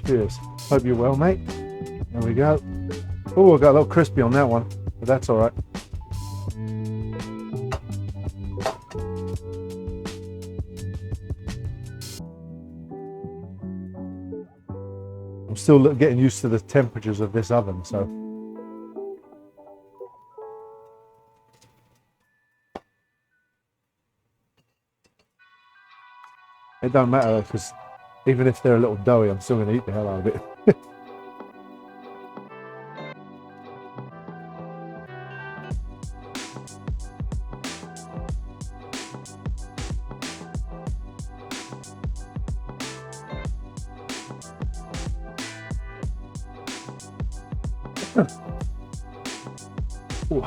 A: Cheers. Hope you're well, mate. There we go. Oh, I got a little crispy on that one, but that's all right. I'm still getting used to the temperatures of this oven, so. It don't matter, because even if they're a little doughy, I'm still going to eat the hell out of it. Ooh.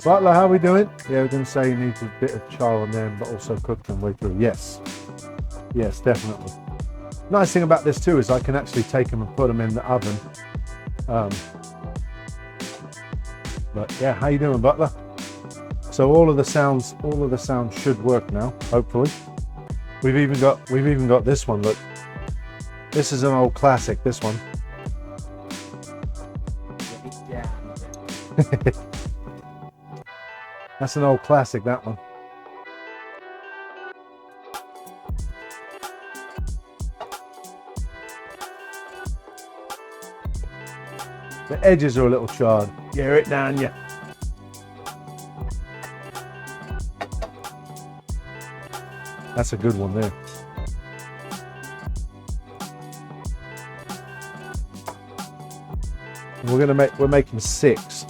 A: Butler, how are we doing? Yeah, we're going to say you need a bit of char on them, but also cook them way through. Yes, yes, definitely. Nice thing about this too is I can actually take them and put them in the oven. But yeah, how you doing, Butler? So all of the sounds should work now, hopefully. We've even got this one. Look, this is an old classic. This one. That's an old classic, that one. The edges are a little charred. Get it down, yeah. That's a good one there. And we're making 6.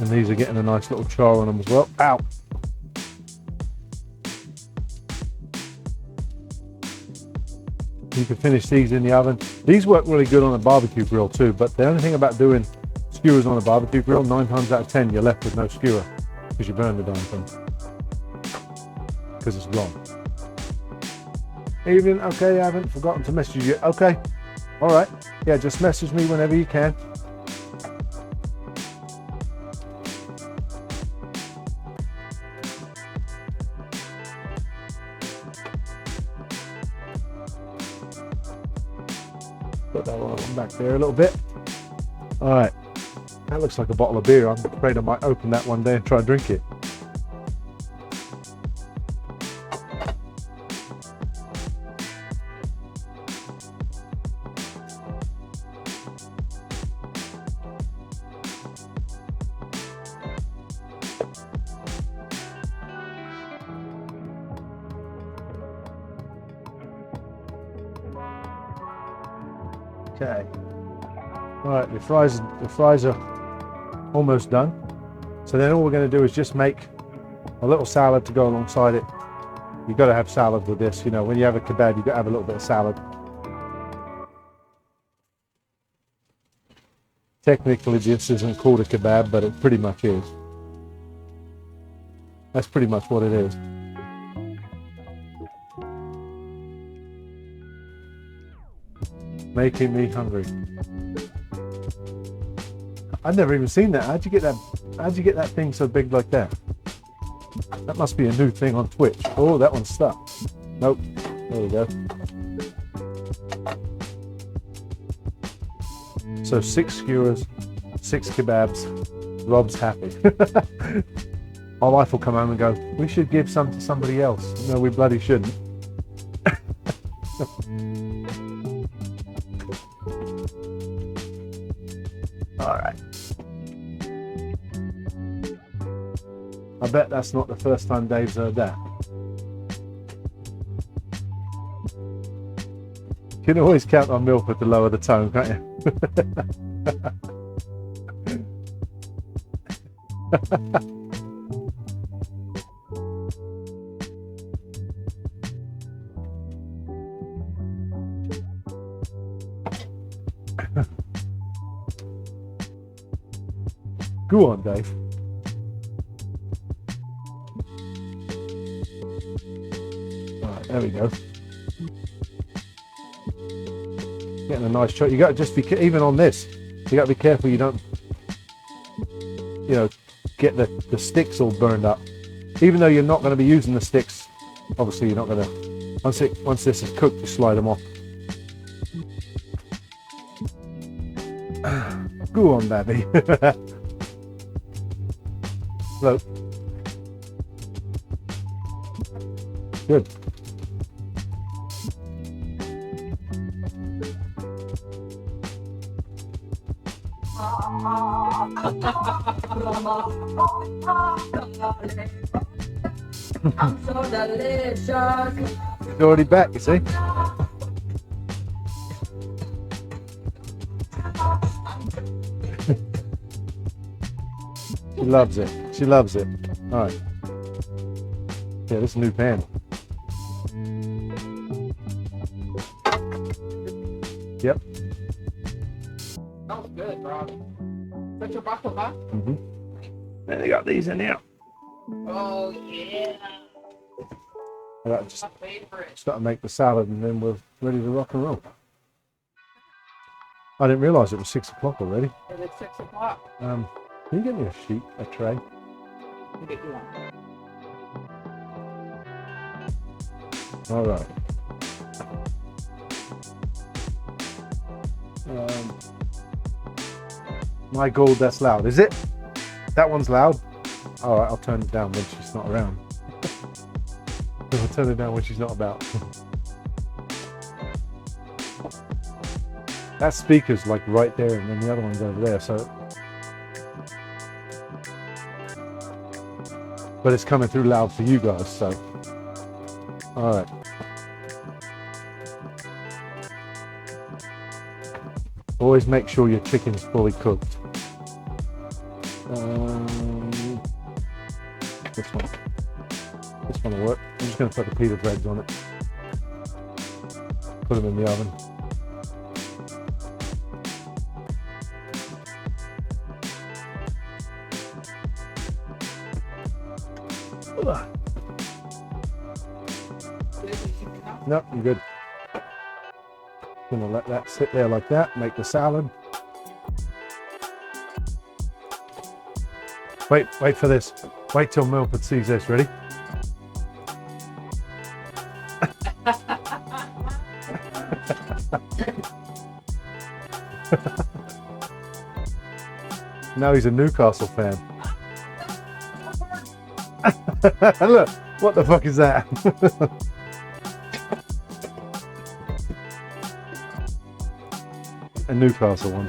A: And these are getting a nice little char on them as well. Ow! You can finish these in the oven. These work really good on a barbecue grill too, but the only thing about doing skewers on a barbecue grill, 9 times out of 10 you're left with no skewer because you burn the darn thing because it's long. Evening, okay, I haven't forgotten to message you. Okay, all right, yeah, just message me whenever you can. Put that one back there a little bit. All right, that looks like a bottle of beer. I'm afraid I might open that one day and try and drink it. Okay. All right, the fries are almost done. So then all we're going to do is just make a little salad to go alongside it. You've got to have salad with this. You know, when you have a kebab, you've got to have a little bit of salad. Technically, this isn't called a kebab, but it pretty much is. That's pretty much what it is. Making me hungry. I've never even seen that. How'd you get that thing so big like that? That must be a new thing on Twitch. Oh, that one's stuck. Nope. There we go. So 6 skewers, 6 kebabs. Rob's happy. My wife will come home and go, we should give some to somebody else. No, we bloody shouldn't. All right. I bet that's not the first time Dave's heard that. You can always count on Milford to lower the tone, can't you? Go on, Dave. All right, there we go. Getting a nice shot. You got to just be, even on this, you got to be careful you don't, you know, get the sticks all burned up. Even though you're not going to be using the sticks, obviously you're not going to, once this is cooked, you slide them off. Go on, baby. Look. Good.
B: I'm so delicious.
A: It's already back, you see. She loves it. She loves it. All right. Yeah, this is a new pan. Yep.
B: That was good, bro. Is that your baklava?
A: Mm-hmm. Then they got these in here.
B: Oh, yeah.
A: I got just
B: My favorite.
A: got to make the salad and then we're ready to rock and roll. I didn't realise it was 6 o'clock already.
B: Is it 6 o'clock?
A: Can you get me a sheet, a tray?
B: I'll get you one.
A: All right. My God, that's loud. Is it? That one's loud. All right, I'll turn it down when she's not around. I'll turn it down when she's not about. That speaker's like right there, and then the other one's over there. So, but it's coming through loud for you guys. So, all right. Always make sure your chicken's fully cooked. This one will work. I'm just going to put the pita breads on it. Put them in the oven. No, you're good. Gonna let that sit there like that. Make the salad. Wait for this. Wait till Milford sees this. Ready? Now he's a Newcastle fan. Look, what the fuck is that? A Newcastle one.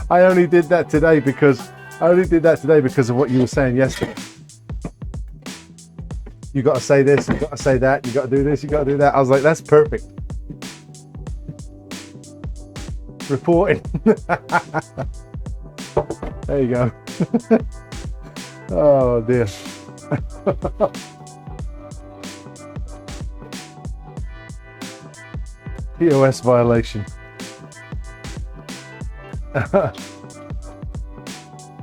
A: I only did that today because of what you were saying yesterday. You got to say this, you got to say that, you got to do this, you got to do that. I was like, that's perfect. Reporting. There you go. Oh dear. POS violation.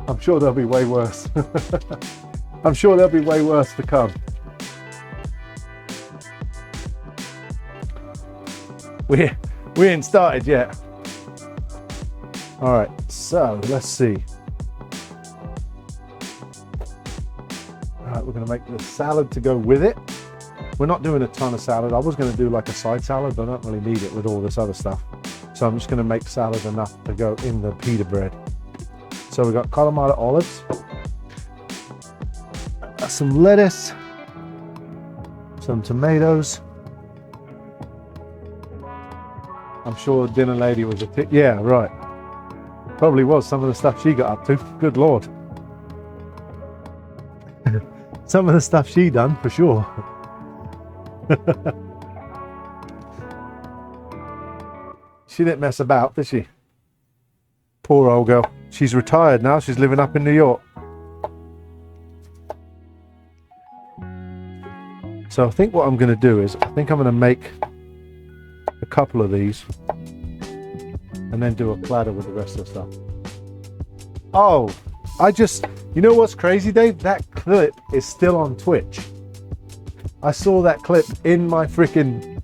A: I'm sure there'll be way worse. I'm sure there'll be way worse to come. We ain't started yet. All right, so let's see. All right, we're gonna make the salad to go with it. We're not doing a ton of salad. I was gonna do like a side salad, but I don't really need it with all this other stuff. So I'm just gonna make salad enough to go in the pita bread. So we got Kalamata olives, some lettuce, some tomatoes. I'm sure dinner lady was a yeah, right. Probably was some of the stuff she got up to. Good Lord. Some of the stuff she done for sure. She didn't mess about, did she? Poor old girl. She's retired now. She's living up in New York. So I think what I'm going to do is, I think I'm going to make a couple of these and then do a platter with the rest of the stuff. Oh, you know what's crazy, Dave? That clip is still on Twitch. I saw that clip in my freaking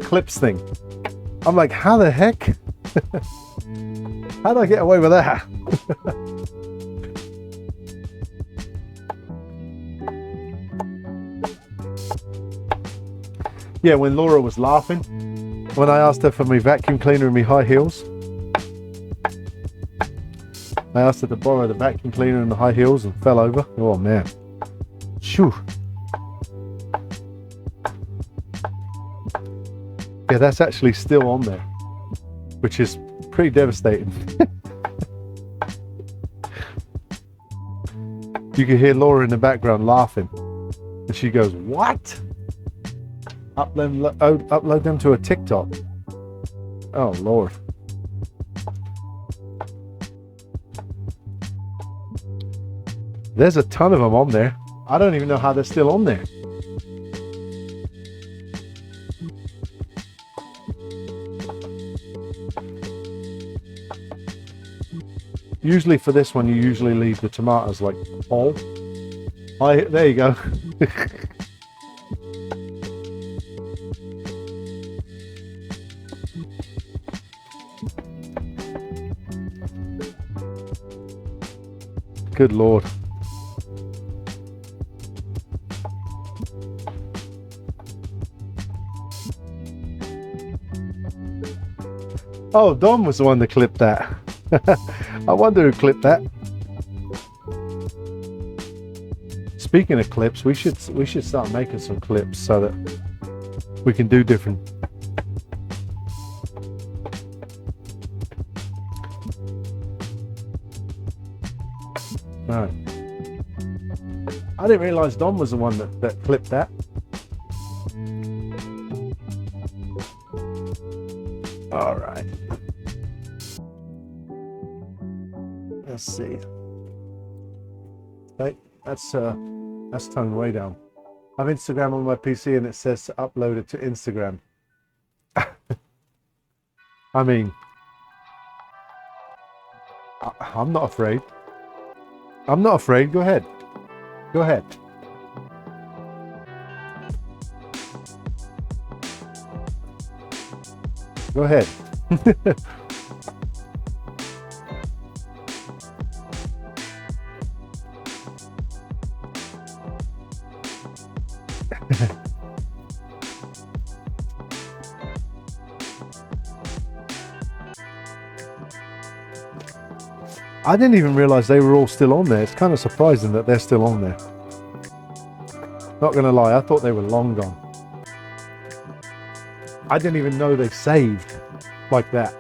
A: clips thing. I'm like, how the heck? How did I get away with that? Yeah, when Laura was laughing, when I asked her for my vacuum cleaner and my high heels, I asked her to borrow the vacuum cleaner and the high heels and fell over. Oh man. Shoo. Yeah, that's actually still on there, which is pretty devastating. You can hear Laura in the background laughing, and she goes, "What? Upload them to a TikTok? Oh Lord." There's a ton of them on there. I don't even know how they're still on there. Usually for this one, you usually leave the tomatoes like whole. There you go. Good Lord. Oh, Don was the one that clipped that. I wonder who clipped that. Speaking of clips, we should start making some clips so that we can do different. No. I didn't realize Don was the one that clipped that. All right. Let's see. Okay, that's toned way down. I have Instagram on my PC and it says to upload it to Instagram. I mean, I'm not afraid. I'm not afraid. Go ahead. Go ahead. Go ahead. I didn't even realize they were all still on there. It's kind of surprising that they're still on there. Not gonna lie, I thought they were long gone. I didn't even know they saved like that.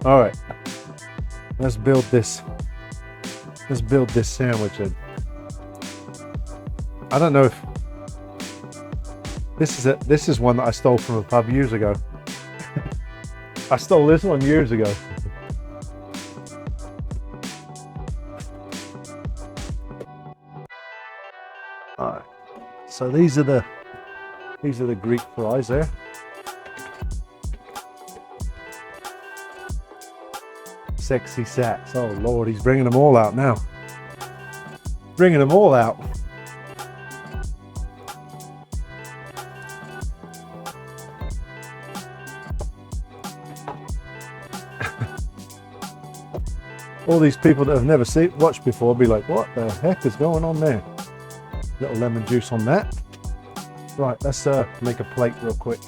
A: All right, let's build this. Let's build this sandwich in. I don't know if this is one that I stole from a pub years ago. I stole this one years ago. All right, so these are the Greek fries there. Sexy sats. Oh Lord, he's bringing them all out now. Bringing them all out. All these people that have never watched before be like, what the heck is going on there? Little lemon juice on that. Right, let's make a plate real quick.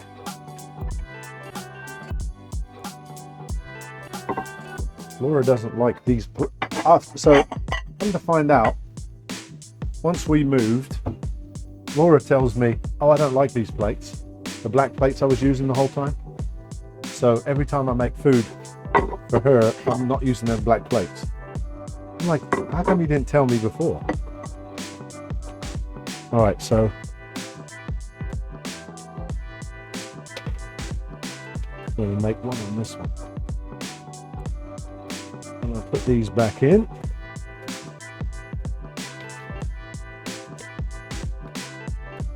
A: Laura doesn't like these. So, come to find out, once we moved, Laura tells me, oh, I don't like these plates. The black plates I was using the whole time. So every time I make food for her, I'm not using them black plates. I'm like, how come you didn't tell me before? All right, so I'm going to make one on this one. I'm going to put these back in.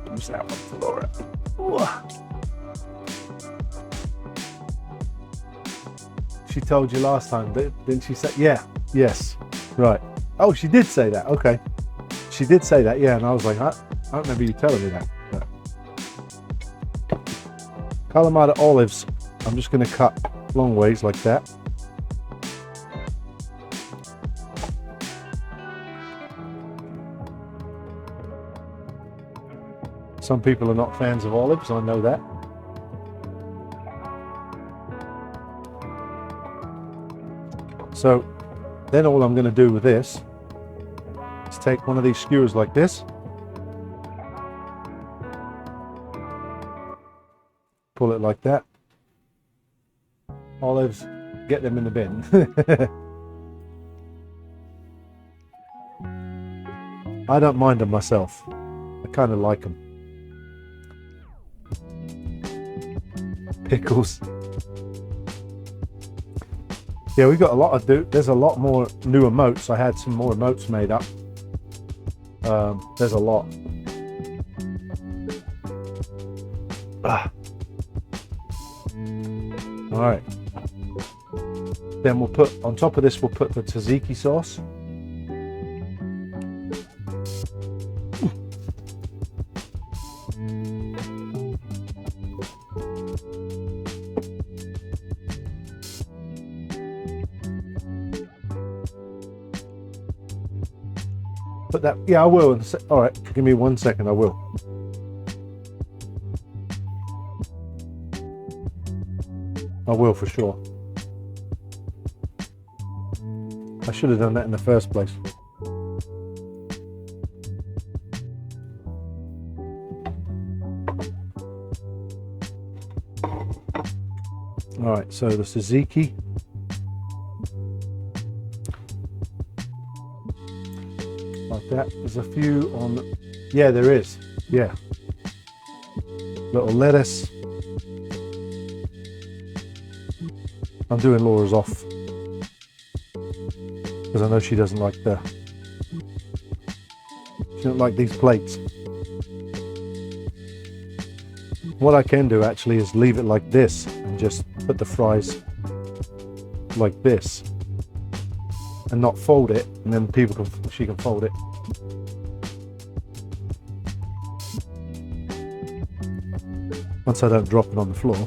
A: Use that one for Laura. Ooh. She told you last time, didn't she say? Yeah, yes, right. Oh, she did say that. Okay, she did say that. Yeah, and I was like, I don't remember you telling me that. No. Kalamata olives. I'm just going to cut long ways like that. Some people are not fans of olives. I know that. So then all I'm going to do with this is take one of these skewers like this, pull it like that. Olives, get them in the bin. I don't mind them myself. I kind of like them. Pickles. Yeah, we got a lot of there's a lot more new emotes. I had some more emotes made up. There's a lot. All right. Then we'll put on top of this. We'll put the tzatziki sauce. Put that, yeah, I will. All right, give me 1 second, I will. I will for sure. I should have done that in the first place. All right, so the tzatziki. Like that. There's a few on. Yeah, there is. Yeah. Little lettuce. I'm doing Laura's off because I know she doesn't like these plates. What I can do actually is leave it like this and just put the fries like this and not fold it, and then she can fold it. Once I don't drop it on the floor.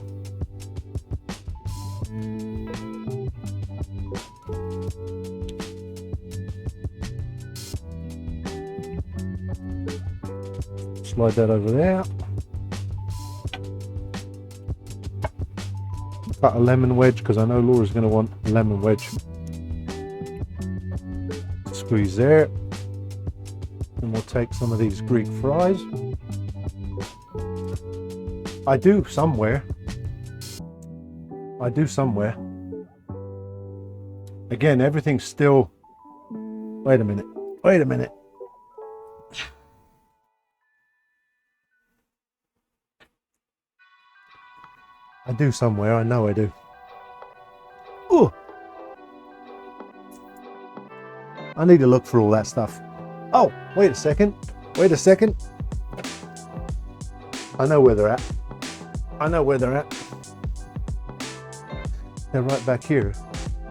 A: Slide that over there. Cut a lemon wedge because I know Laura's going to want a lemon wedge. Squeeze there. And we'll take some of these Greek fries. I do somewhere. Again, everything's still. Wait a minute. I do somewhere, I know I do. Ooh! I need to look for all that stuff. Oh, wait a second. I know where they're at. They're right back here.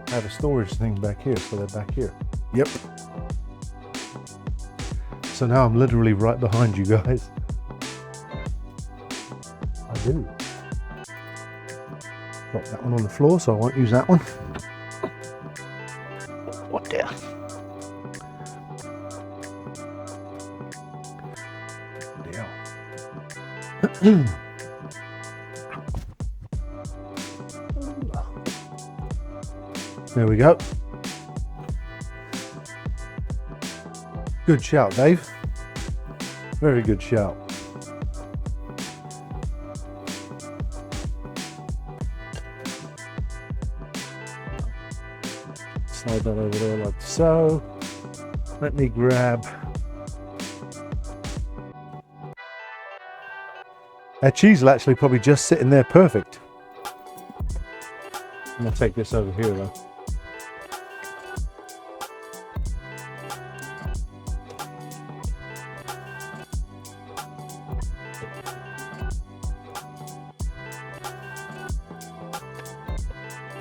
A: I have a storage thing back here, so they're back here. Yep. So now I'm literally right behind you guys. I do. Drop that one on the floor, so I won't use that one. What there? There we go. Good shout, Dave. Very good shout. Slide that over there like so. Let me grab. That cheese will actually probably just sit in there perfect. I'm gonna take this over here though.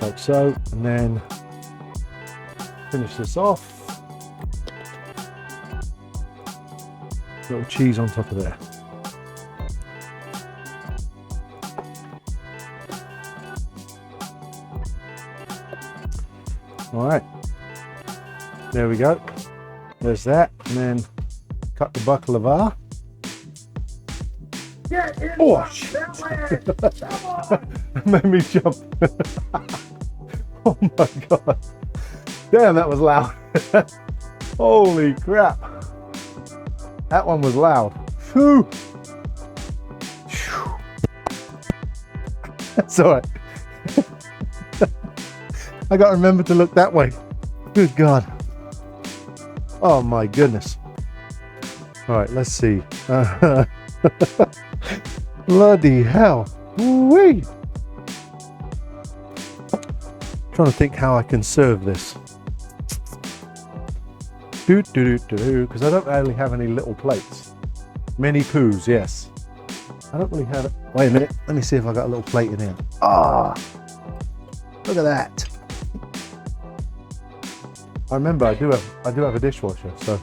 A: Like so, and then finish this off. Little cheese on top of there. All right, there we go. There's that, and then cut the baklava. Oh shit! Made me jump. Oh my god! Damn, that was loud. Holy crap! That one was loud. Phew. That's all right. I got to remember to look that way. Good God. Oh my goodness. All right, let's see. Bloody hell. Wee. Trying to think how I can serve this. Because I don't really have any little plates. Mini poos, yes. I don't really have it. Wait a minute. Let me see if I got a little plate in here. Ah, look at that. I remember I do have a dishwasher, so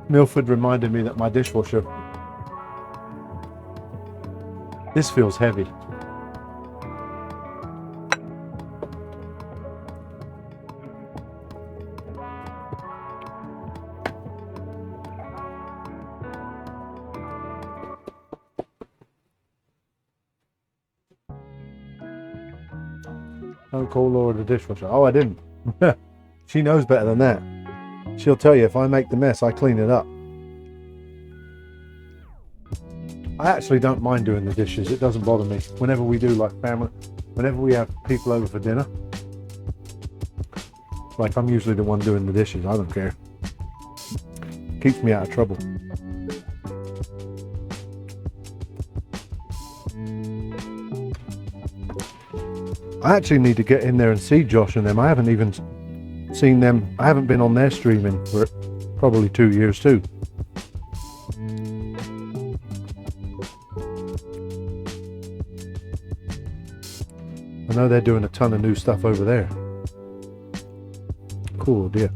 A: Milford reminded me that my dishwasher, this feels heavy. Don't call Laura the dishwasher. Oh, I didn't. She knows better than that. She'll tell you if I make the mess, I clean it up. I actually don't mind doing the dishes. It doesn't bother me. Whenever we do like family, whenever we have people over for dinner, like I'm usually the one doing the dishes. I don't care. Keeps me out of trouble. I actually need to get in there and see Josh and them. I haven't even seen them. I haven't been on their streaming for probably 2 years too. I know they're doing a ton of new stuff over there. Cool dear.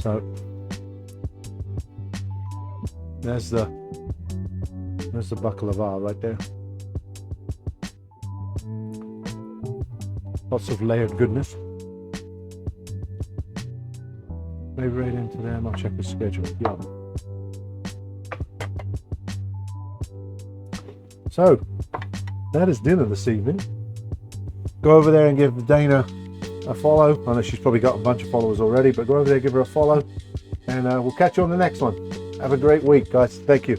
A: So there's the baklava right there. Lots of layered goodness. Maybe right into them. I'll check the schedule. Yeah. So that is dinner this evening. Go over there and give Dana a follow. I know she's probably got a bunch of followers already, but go over there, give her a follow, and we'll catch you on the next one. Have a great week, guys. Thank you.